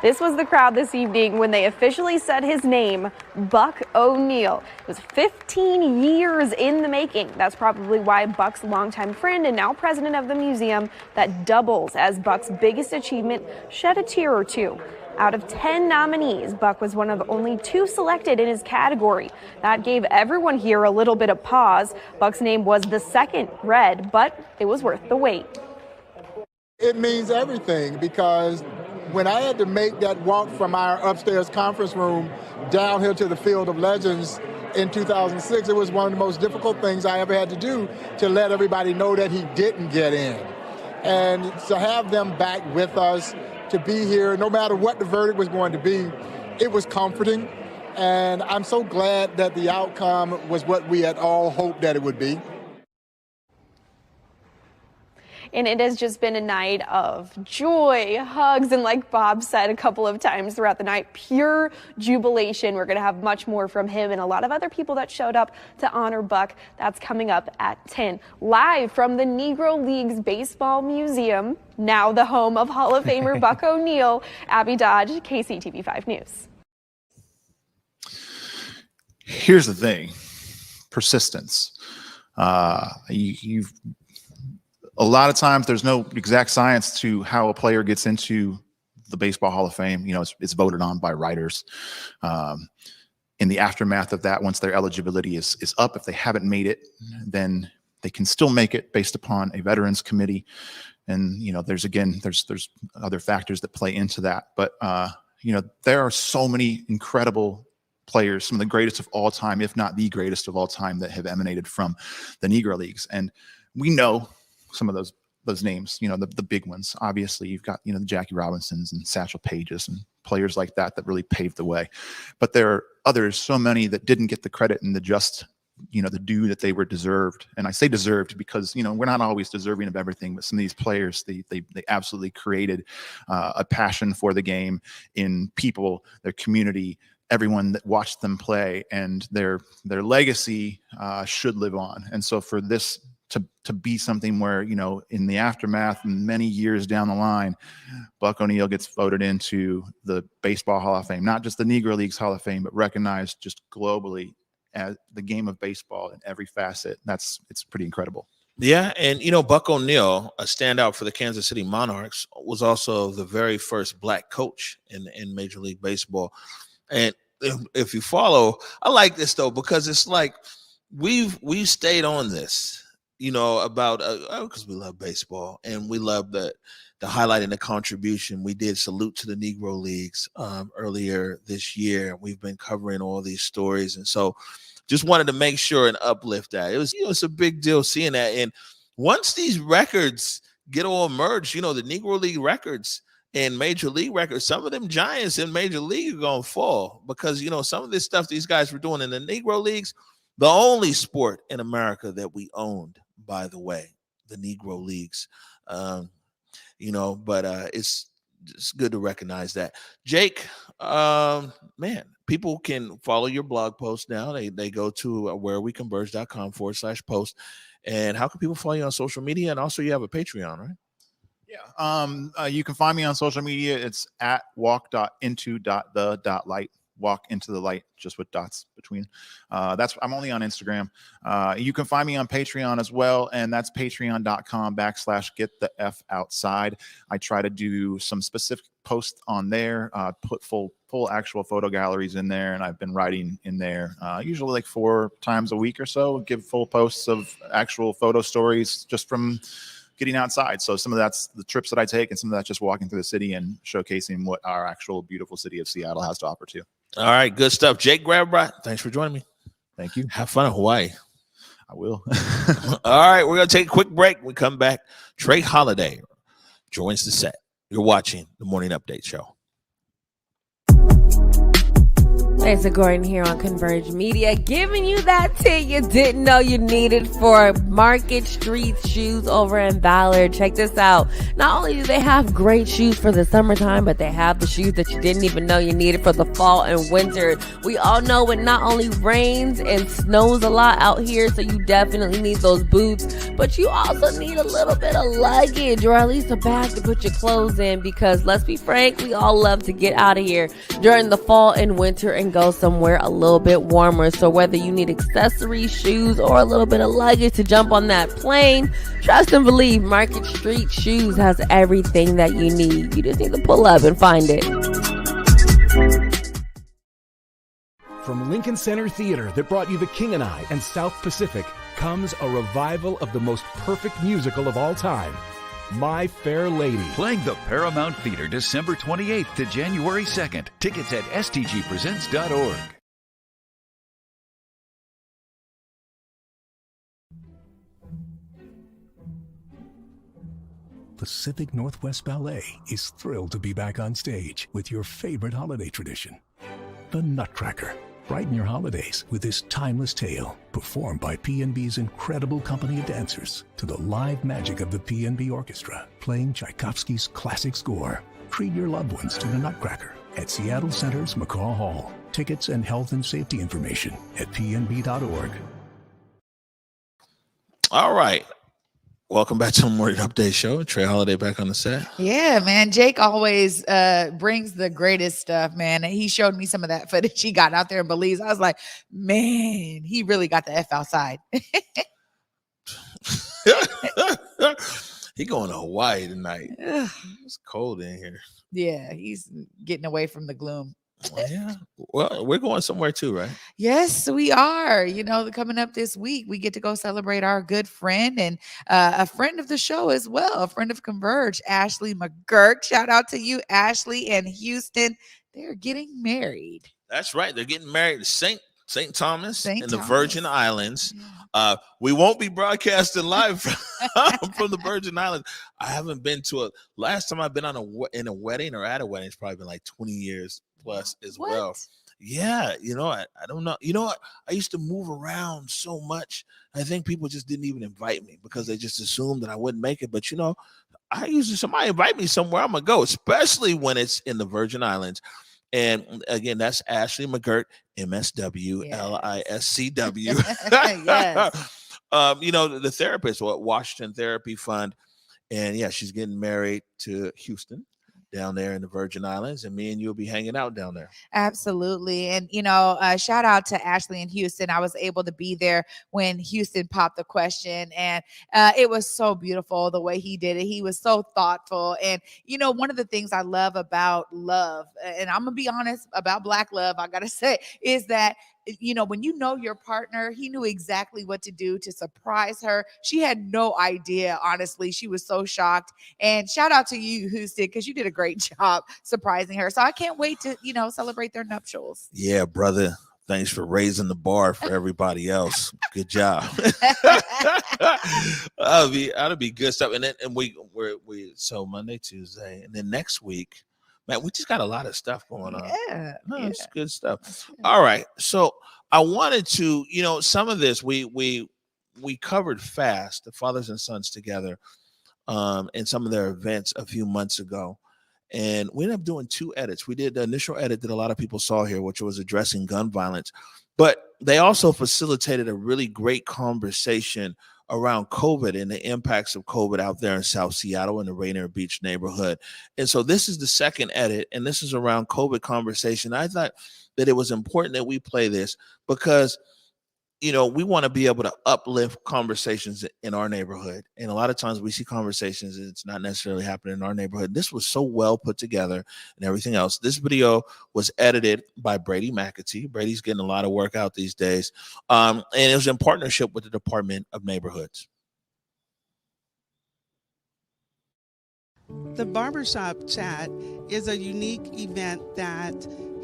This was the crowd this evening when they officially said his name, Buck O'Neil. It was 15 years in the making. That's probably why Buck's longtime friend and now president of the museum, that doubles as Buck's biggest achievement, shed a tear or two. Out of 10 nominees, Buck was one of only 2 selected in his category. That gave everyone here a little bit of pause. Buck's name was the second read, but it was worth the wait. It means everything, because when I had to make that walk from our upstairs conference room down here to the Field of Legends in 2006, it was one of the most difficult things I ever had to do, to let everybody know that he didn't get in. And to have them back with us, to be here, no matter what the verdict was going to be, it was comforting. And I'm so glad that the outcome was what we had all hoped that it would be. And it has just been a night of joy, hugs, and like Bob said a couple of times throughout the night, pure jubilation. We're going to have much more from him and a lot of other people that showed up to honor Buck. That's coming up at 10. Live from the Negro League's Baseball Museum, now the home of Hall of Famer Buck O'Neil, Abby Dodge, KCTV5 News. Here's the thing. Persistence. You've a lot of times there's no exact science to how a player gets into the Baseball Hall of Fame. You know, it's voted on by writers. In the aftermath of that, once their eligibility is up, if they haven't made it, then they can still make it based upon a veterans committee. And, you know, there's other factors that play into that. But, you know, there are so many incredible players, some of the greatest of all time, if not the greatest of all time, that have emanated from the Negro Leagues. And we know some of those names, you know, the big ones. Obviously, you've got, you know, the Jackie Robinsons and Satchel Pages and players like that really paved the way. But there are others, so many, that didn't get the credit and the just, you know, the due that they were deserved. And I say deserved because, you know, we're not always deserving of everything, but some of these players, they absolutely created a passion for the game in people, their community, everyone that watched them play, and their legacy should live on. And so for this to be something where, you know, in the aftermath and many years down the line, Buck O'Neil gets voted into the Baseball Hall of Fame, not just the Negro League's Hall of Fame, but recognized just globally as the game of baseball in every facet. It's pretty incredible. Yeah, and you know, Buck O'Neil, a standout for the Kansas City Monarchs, was also the very first black coach in Major League Baseball. And if you follow, I like this though, because it's like we've stayed on this, you know, about because we love baseball and we love the highlight and the contribution. We did salute to the Negro Leagues earlier this year. We've been covering all these stories, and so just wanted to make sure and uplift that. It was, you know, it's a big deal seeing that. And once these records get all merged, you know, the Negro League records and Major League records, some of them giants in Major League are gonna fall, because, you know, some of this stuff these guys were doing in the Negro Leagues, the only sport in America that we owned, by the way, the Negro Leagues, you know, but it's good to recognize that. Jake, man, people can follow your blog post now. They go to whereweconverge.com/post. And how can people follow you on social media? And also you have a Patreon, right? Yeah. You can find me on social media. It's at walk.into.the.light. Walk into the light, just with dots between. I'm only on Instagram. You can find me on Patreon as well, and that's patreon.com/getthefoutside. I try to do some specific posts on there, put full actual photo galleries in there, and I've been writing in there usually like 4 times a week or so, give full posts of actual photo stories just from getting outside. So some of that's the trips that I take, and some of that's just walking through the city and showcasing what our actual beautiful city of Seattle has to offer too. All right, good stuff. Jake Gravbrot, thanks for joining me. Thank you. Have fun in Hawaii. I will. All right, we're going to take a quick break. We come back. Trey Holiday joins the set. You're watching the Morning Update Show. Lisa Gordon here on Converge Media, giving you that tip you didn't know you needed for Market Street Shoes over in Ballard. Check this out. Not only do they have great shoes for the summertime, but they have the shoes that you didn't even know you needed for the fall and winter. We all know it not only rains and snows a lot out here, so you definitely need those boots, but you also need a little bit of luggage, or at least a bag to put your clothes in, because let's be frank, we all love to get out of here during the fall and winter and go somewhere a little bit warmer. So whether you need accessories, shoes, or a little bit of luggage to jump on that plane, trust and believe Market Street Shoes has everything that you need. You just need to pull up and find it. From Lincoln Center Theater that brought you The King and I and South Pacific comes a revival of the most perfect musical of all time, My Fair Lady. Playing the Paramount Theater December 28th to January 2nd. Tickets at stgpresents.org. Pacific Northwest Ballet is thrilled to be back on stage with your favorite holiday tradition, the Nutcracker. Brighten your holidays with this timeless tale, performed by PNB's incredible company of dancers to the live magic of the PNB Orchestra, playing Tchaikovsky's classic score. Treat your loved ones to the Nutcracker at Seattle Center's McCaw Hall. Tickets and health and safety information at pnb.org. All right. Welcome back to the Morning Update Show. Trey Holiday back on the set. Yeah, man. Jake always brings the greatest stuff, man. And he showed me some of that footage he got out there in Belize. I was like, man, he really got the F outside. He going to Hawaii tonight. It's cold in here. Yeah, he's getting away from the gloom. Yeah. Well, we're going somewhere too, right? Yes, we are. You know, coming up this week, we get to go celebrate our good friend and a friend of the show as well, a friend of Converge, Ashley McGurk. Shout out to you, Ashley and Houston. They're getting married. That's right. They're getting married to St. Thomas in the Thomas. Virgin Islands. Yeah. We won't be broadcasting live from the Virgin Islands. I haven't been to last time I've been in a wedding or at a wedding, it's probably been like 20 years plus as well. Yeah, I don't know. You know what? I used to move around so much. I think people just didn't even invite me because they just assumed that I wouldn't make it. But I usually somebody invite me somewhere, I'm gonna go, especially when it's in the Virgin Islands. And again, that's Ashley McGirt, MSW, LISCW. Yes. The therapist, Washington Therapy Fund. And yeah, she's getting married to Houston down there in the Virgin Islands, and me and you'll be hanging out down there. Absolutely. And, shout out to Ashley and Houston. I was able to be there when Houston popped the question, and it was so beautiful the way he did it. He was so thoughtful. And, one of the things I love about love, and I'm going to be honest about Black love, I got to say, is that when you know your partner, he knew exactly what to do to surprise her. She had no idea, honestly. She was so shocked. And shout out to you, Houston, because you did a great job surprising her. So I can't wait to, celebrate their nuptials. Yeah, brother. Thanks for raising the bar for everybody else. Good job. That'll be good stuff. And then so Monday, Tuesday, and then next week. Man, we just got a lot of stuff going on. Yeah. It's good stuff. All right. So I wanted to, some of this we covered fast, the fathers and sons together, in some of their events a few months ago. And we ended up doing 2 edits. We did the initial edit that a lot of people saw here, which was addressing gun violence. But they also facilitated a really great conversation around COVID and the impacts of COVID out there in South Seattle in the Rainier Beach neighborhood. And so this is the second edit, and this is around COVID conversation. I thought that it was important that we play this because, we want to be able to uplift conversations in our neighborhood. And a lot of times we see conversations and it's not necessarily happening in our neighborhood. This was so well put together and everything else. This video was edited by Brady McAtee. Brady's getting a lot of work out these days. And it was in partnership with the Department of Neighborhoods. The Barbershop Chat is a unique event that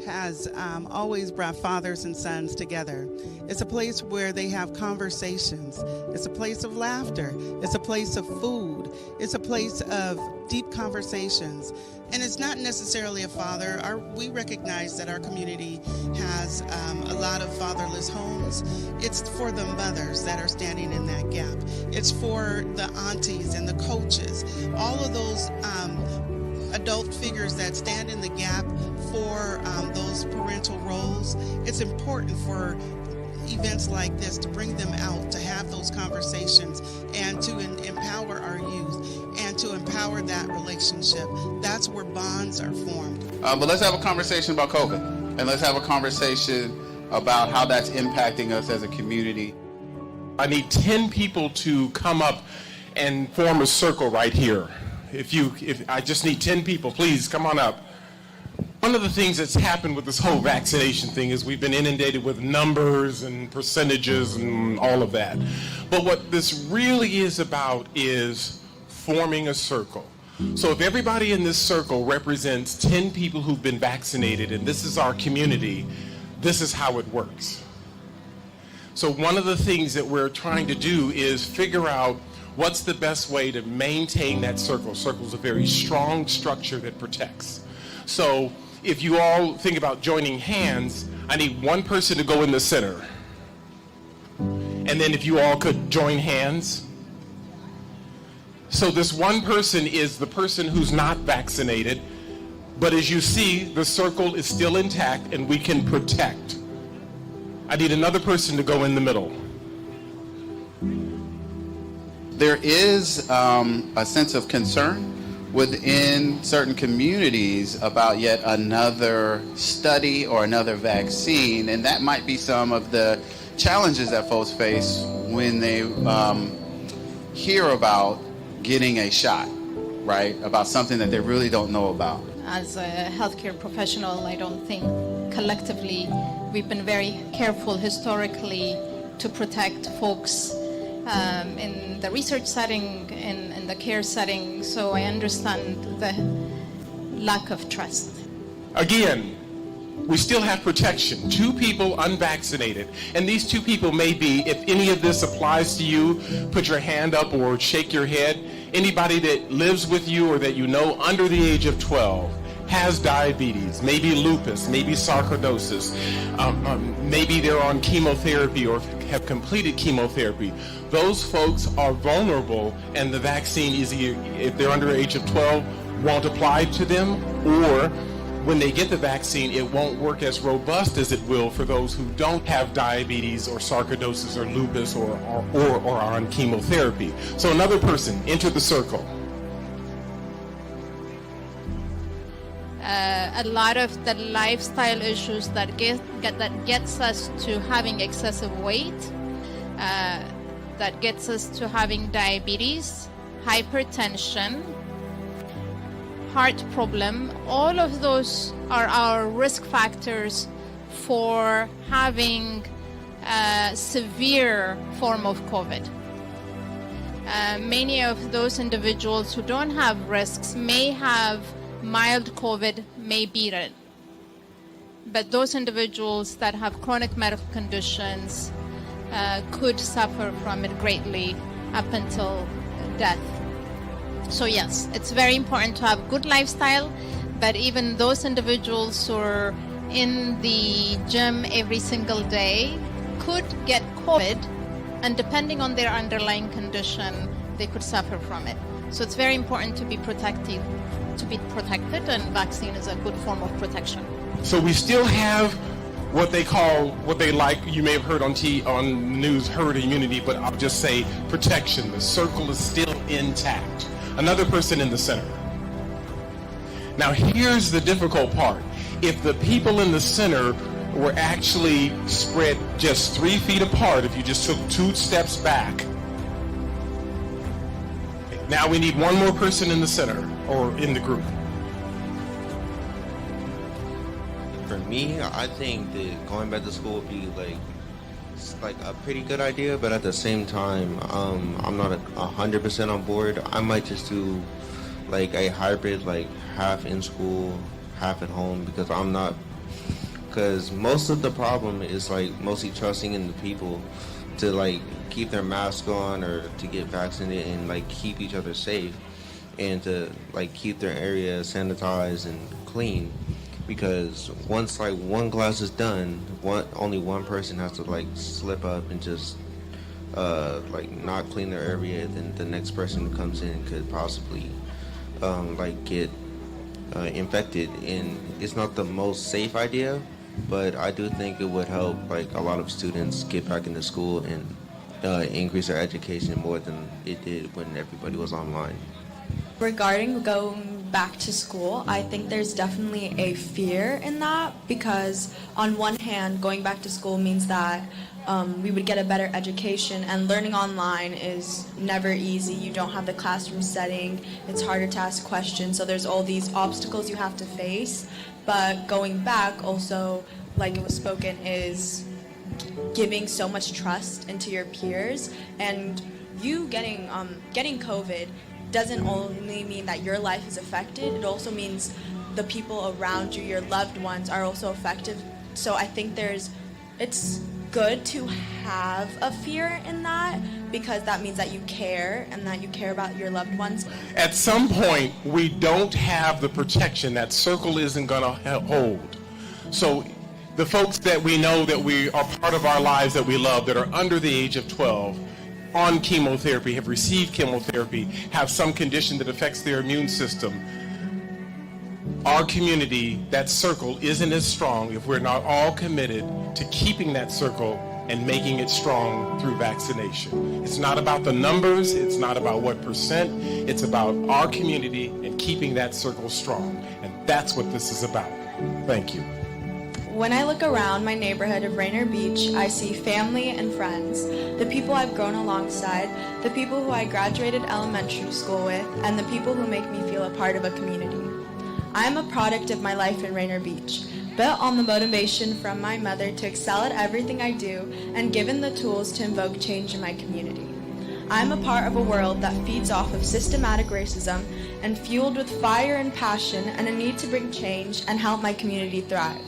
has always brought fathers and sons together. It's a place where they have conversations. It's a place of laughter. It's a place of food. It's a place of deep conversations. And it's not necessarily a father. We recognize that our community has a lot of fatherless homes. It's for the mothers that are standing in that gap. It's for the aunties and the coaches, all of those adult figures that stand in the gap for those parental roles. It's important for events like this to bring them out, to have those conversations, and to empower our youth and to empower that relationship. That's where bonds are formed. But let's have a conversation about COVID, and let's have a conversation about how that's impacting us as a community. I need 10 people to come up and form a circle right here. If I just need 10 people, please come on up. One of the things that's happened with this whole vaccination thing is we've been inundated with numbers and percentages and all of that. But what this really is about is forming a circle. So if everybody in this circle represents 10 people who've been vaccinated, and this is our community, this is how it works. So one of the things that we're trying to do is figure out what's the best way to maintain that circle. Circle's a very strong structure that protects. So if you all think about joining hands, I need one person to go in the center. And then if you all could join hands. So this one person is the person who's not vaccinated, but as you see, the circle is still intact and we can protect. I need another person to go in the middle. There is a sense of concern within certain communities about yet another study or another vaccine, and that might be some of the challenges that folks face when they hear about getting a shot, right? About something that they really don't know about. As a healthcare professional, I don't think collectively we've been very careful historically to protect folks in the research setting, in the care setting, so I understand the lack of trust. Again, we still have protection. 2 people unvaccinated, and these 2 people may be, if any of this applies to you, put your hand up or shake your head. Anybody that lives with you or that you know under the age of 12 has diabetes, maybe lupus, maybe sarcoidosis, maybe they're on chemotherapy or have completed chemotherapy. Those folks are vulnerable, and the vaccine is, if they're under the age of 12, won't apply to them, or when they get the vaccine, it won't work as robust as it will for those who don't have diabetes or sarcoidosis or lupus or are on chemotherapy. So another person, enter the circle. A lot of the lifestyle issues that gets us to having excessive weight, that gets us to having diabetes, hypertension, heart problem, all of those are our risk factors for having a severe form of COVID. Many of those individuals who don't have risks may have mild COVID, may beat it. But those individuals that have chronic medical conditions could suffer from it greatly up until death. So yes, it's very important to have good lifestyle, but even those individuals who are in the gym every single day could get COVID, and depending on their underlying condition, they could suffer from it. So it's very important to be protected, and vaccine is a good form of protection. So we still have what they like, you may have heard on news, herd immunity, but I'll just say protection. The circle is still intact. Another person in the center. Now here's the difficult part. If the people in the center were actually spread just 3 feet apart, if you just took 2 steps back, now we need one more person in the center or in the group. For me, I think that going back to school would be like a pretty good idea, but at the same time, I'm not 100% on board. I might just do like a hybrid, like half in school, half at home, because I'm not because most of the problem is like mostly trusting in the people to like keep their mask on or to get vaccinated and like keep each other safe and to like keep their area sanitized and clean, because once like one class is done, only one person has to like slip up and just like not clean their area, then the next person who comes in could possibly like get infected. And it's not the most safe idea, but I do think it would help like a lot of students get back into school and increase their education more than it did when everybody was online. Regarding going back to school, I think there's definitely a fear in that, because on one hand, going back to school means that we would get a better education, and learning online is never easy. You don't have the classroom setting, it's harder to ask questions, so there's all these obstacles you have to face. But going back also, like it was spoken, is giving so much trust into your peers, and you getting COVID doesn't only mean that your life is affected, it also means the people around you, your loved ones, are also affected. So I think it's good to have a fear in that, because that means that you care and that you care about your loved ones. At some point, we don't have the protection that circle isn't going to hold. So the folks that we know that we are part of our lives that we love, that are under the age of 12, on chemotherapy, have received chemotherapy, have some condition that affects their immune system. Our community, that circle, isn't as strong if we're not all committed to keeping that circle and making it strong through vaccination. It's not about the numbers, it's not about what percent, it's about our community and keeping that circle strong. And that's what this is about. Thank you. When I look around my neighborhood of Rainier Beach, I see family and friends, the people I've grown alongside, the people who I graduated elementary school with, and the people who make me feel a part of a community. I am a product of my life in Rainier Beach, built on the motivation from my mother to excel at everything I do, and given the tools to invoke change in my community. I am a part of a world that feeds off of systematic racism and fueled with fire and passion and a need to bring change and help my community thrive.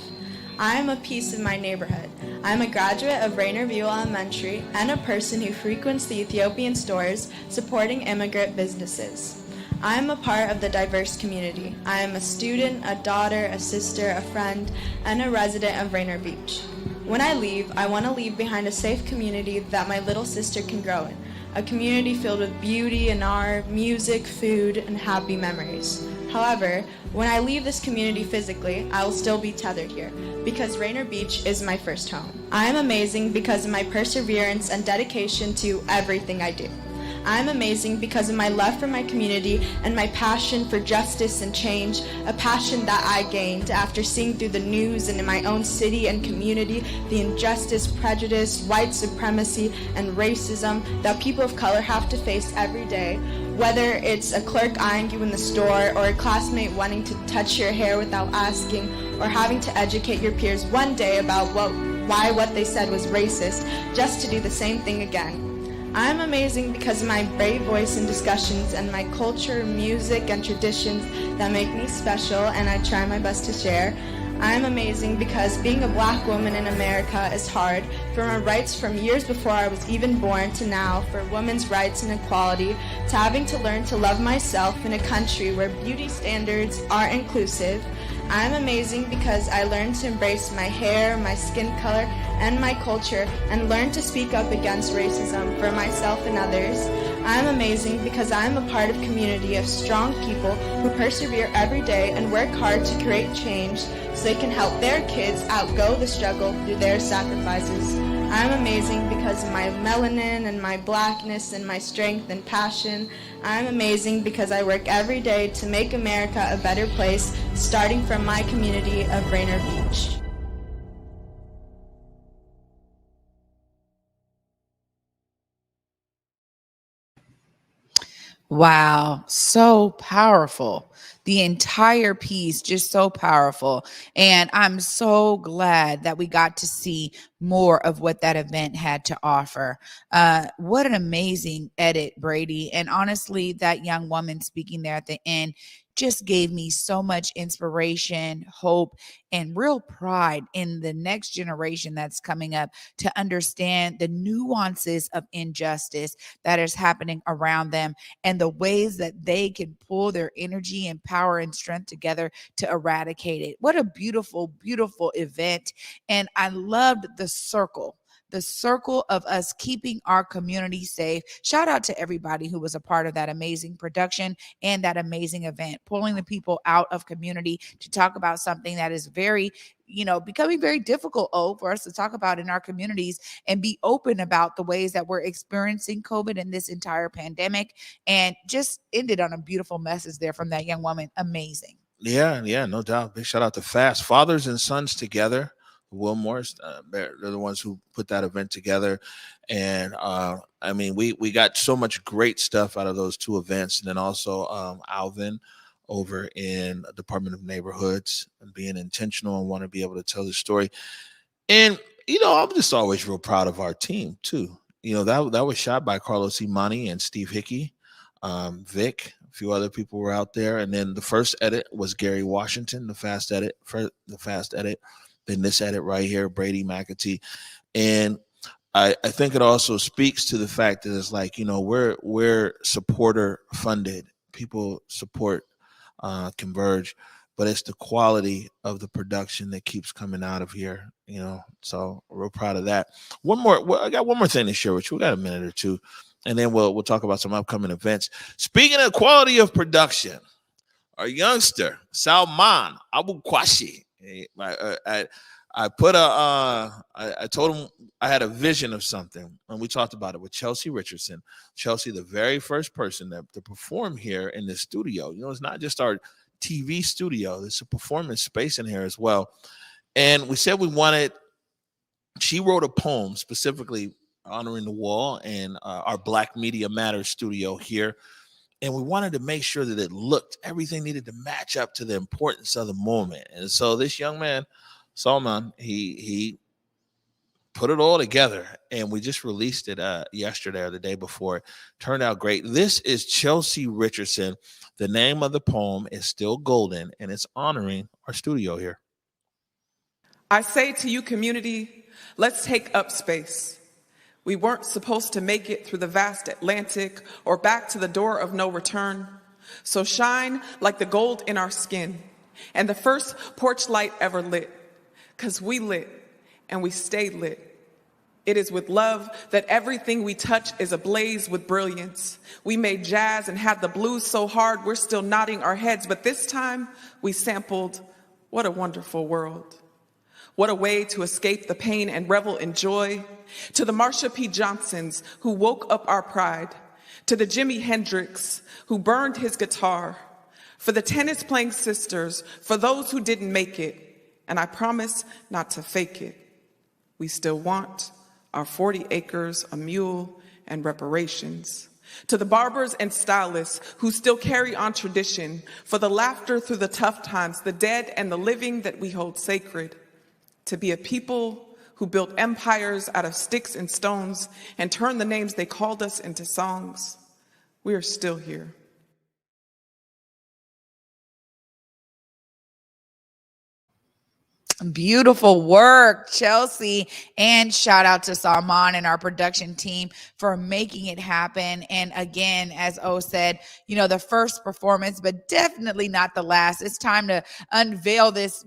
I am a piece of my neighborhood. I am a graduate of Rainier View Elementary and a person who frequents the Ethiopian stores supporting immigrant businesses. I am a part of the diverse community. I am a student, a daughter, a sister, a friend, and a resident of Rainier Beach. When I leave, I want to leave behind a safe community that my little sister can grow in, a community filled with beauty and art, music, food, and happy memories. However, when I leave this community physically, I will still be tethered here, because Rainier Beach is my first home. I am amazing because of my perseverance and dedication to everything I do. I am amazing because of my love for my community and my passion for justice and change, a passion that I gained after seeing through the news and in my own city and community the injustice, prejudice, white supremacy, and racism that people of color have to face every day, whether it's a clerk eyeing you in the store or a classmate wanting to touch your hair without asking, or having to educate your peers one day about why what they said was racist, just to do the same thing again. I'm amazing because of my brave voice in discussions and my culture, music, and traditions that make me special and I try my best to share. I'm amazing because being a black woman in America is hard, for my rights from years before I was even born to now, for women's rights and equality, to having to learn to love myself in a country where beauty standards are inclusive. I'm amazing because I learned to embrace my hair, my skin color, and my culture, and learned to speak up against racism for myself and others. I'm amazing because I'm a part of a community of strong people who persevere every day and work hard to create change so they can help their kids outgo the struggle through their sacrifices. I'm amazing because of my melanin and my blackness and my strength and passion. I'm amazing because I work every day to make America a better place, starting from my community of Rainier Beach. Wow, so powerful. The entire piece, just so powerful. And I'm so glad that we got to see more of what that event had to offer. What an amazing edit, Brady. And honestly, that young woman speaking there at the end just gave me so much inspiration, hope, and real pride in the next generation that's coming up to understand the nuances of injustice that is happening around them and the ways that they can pull their energy and power and strength together to eradicate it. What a beautiful, beautiful event. And I loved the circle of us keeping our community safe. Shout out to everybody who was a part of that amazing production and that amazing event, pulling the people out of community to talk about something that is very, becoming very difficult for us to talk about in our communities and be open about the ways that we're experiencing COVID in this entire pandemic, and just ended on a beautiful message there from that young woman. Amazing. Yeah, no doubt. Big shout out to Fast Fathers and Sons Together. Wilmores, they're the ones who put that event together, and I mean, we got so much great stuff out of those two events, and then also Alvin over in Department of Neighborhoods and being intentional and want to be able to tell the story. And I'm just always real proud of our team too. That was shot by Carlos Imani and Steve Hickey, Vic. A few other people were out there, and then the first edit was Gary Washington, the fast edit. Then this edit right here, Brady McAtee. And I think it also speaks to the fact that it's like, we're supporter funded. People support Converge, but it's the quality of the production that keeps coming out of here, so real proud of that. I got one more thing to share with you. We got a minute or two, and then we'll talk about some upcoming events. Speaking of quality of production, our youngster, Salman Abu Kwashi, I told him I had a vision of something, and we talked about it with Chelsea Richardson. Chelsea, the very first person to perform here in this studio. It's not just our TV studio. There's a performance space in here as well. And we said she wrote a poem specifically honoring the wall and our Black Media Matters studio here. And we wanted to make sure that everything needed to match up to the importance of the moment. And so this young man, Salman, he put it all together, and we just released it yesterday or the day before. It turned out great. This is Chelsea Richardson. The name of the poem is Still Golden, and it's honoring our studio here. I say to you, community, let's take up space. We weren't supposed to make it through the vast Atlantic or back to the door of no return. So shine like the gold in our skin and the first porch light ever lit. 'Cause we lit and we stay lit. It is with love that everything we touch is ablaze with brilliance. We made jazz and had the blues so hard we're still nodding our heads, but this time we sampled What a Wonderful World. What a way to escape the pain and revel in joy. To the Marsha P. Johnsons who woke up our pride. To the Jimi Hendrix who burned his guitar. For the tennis-playing sisters, for those who didn't make it. And I promise not to fake it. We still want our 40 acres, a mule, and reparations. To the barbers and stylists who still carry on tradition. For the laughter through the tough times, the dead and the living that we hold sacred. To be a people who built empires out of sticks and stones and turned the names they called us into songs. We are still here. Beautiful work, Chelsea. And shout out to Salman and our production team for making it happen. And again, as O said, the first performance, but definitely not the last. It's time to unveil this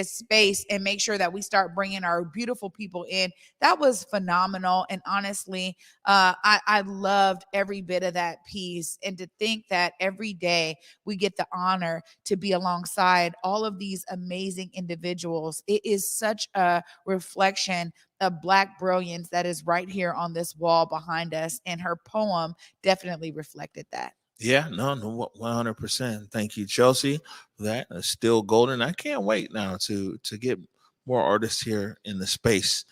space, and make sure that we start bringing our beautiful people in. That was phenomenal. And honestly, I loved every bit of that piece. And to think that every day we get the honor to be alongside all of these amazing individuals. It is such a reflection of Black brilliance that is right here on this wall behind us. And her poem definitely reflected that. Yeah, no, 100%. Thank you, Chelsea, for that. Still golden. I can't wait now to get more artists here in the space.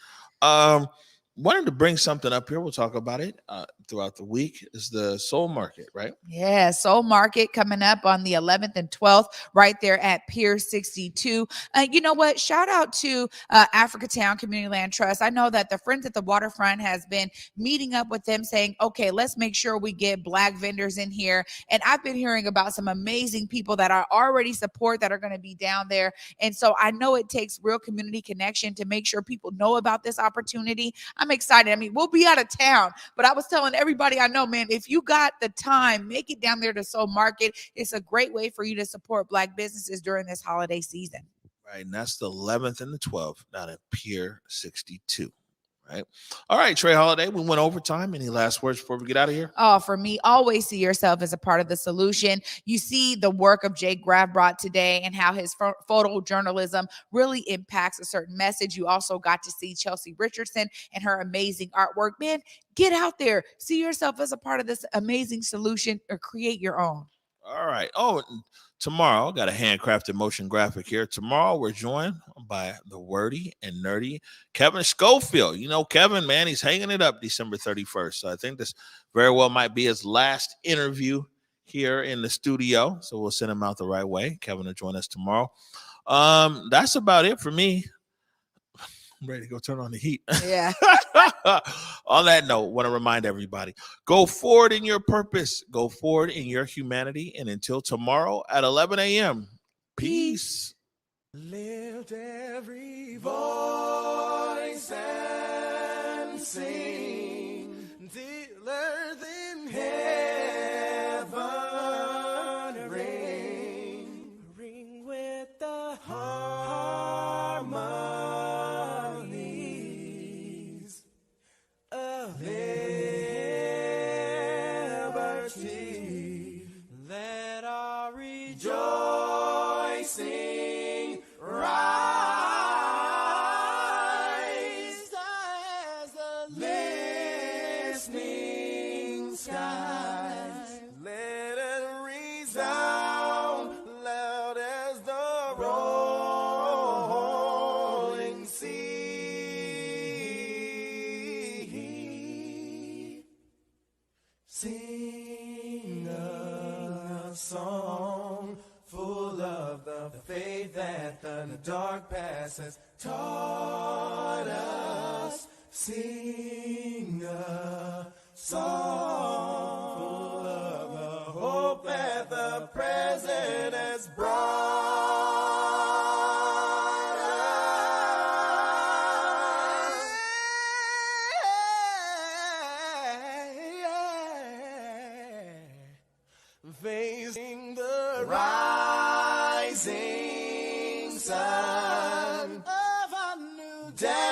wanted to bring something up here. We'll talk about it throughout the week. Is the Soul Market, right? Yeah, Soul Market coming up on the 11th and 12th right there at Pier 62. You know what? Shout out to Africatown Community Land Trust. I know that the Friends at the Waterfront has been meeting up with them saying, okay, let's make sure we get Black vendors in here. And I've been hearing about some amazing people that are already support that are going to be down there. And so I know it takes real community connection to make sure people know about this opportunity. I'm excited. I mean, we'll be out of town, but I was telling everybody I know, man, if you got the time, make it down there to Soul Market. It's a great way for you to support Black businesses during this holiday season. Right, and that's the 11th and the 12th down at Pier 62. Right. All right, Trey Holiday, we went overtime. Any last words before we get out of here? Oh, for me, always see yourself as a part of the solution. You see the work of Jay Gravbrot today and how his photojournalism really impacts a certain message. You also got to see Chelsea Richardson and her amazing artwork. Man, get out there. See yourself as a part of this amazing solution or create your own. All right. Oh, tomorrow, got a handcrafted motion graphic here. Tomorrow, we're joined by the wordy and nerdy Kevin Schofield. You know, Kevin, man, he's hanging it up December 31st. So I think this very well might be his last interview here in the studio. So we'll send him out the right way. Kevin will join us tomorrow. That's about it for me. I'm ready to go turn on the heat. Yeah. On that note, want to remind everybody, go forward in your purpose, go forward in your humanity. And until tomorrow at 11 a.m., peace. Lift every voice and sing till earth in heaven ring with the harmonies of liberty. Let our rejoicing rise as the listening skies. Let it resound loud as the rolling sea. Sing a song full of the faith that the dark past has taught us. Sing a song full of the hope that the present has brought us. Facing the rising sun of a new day.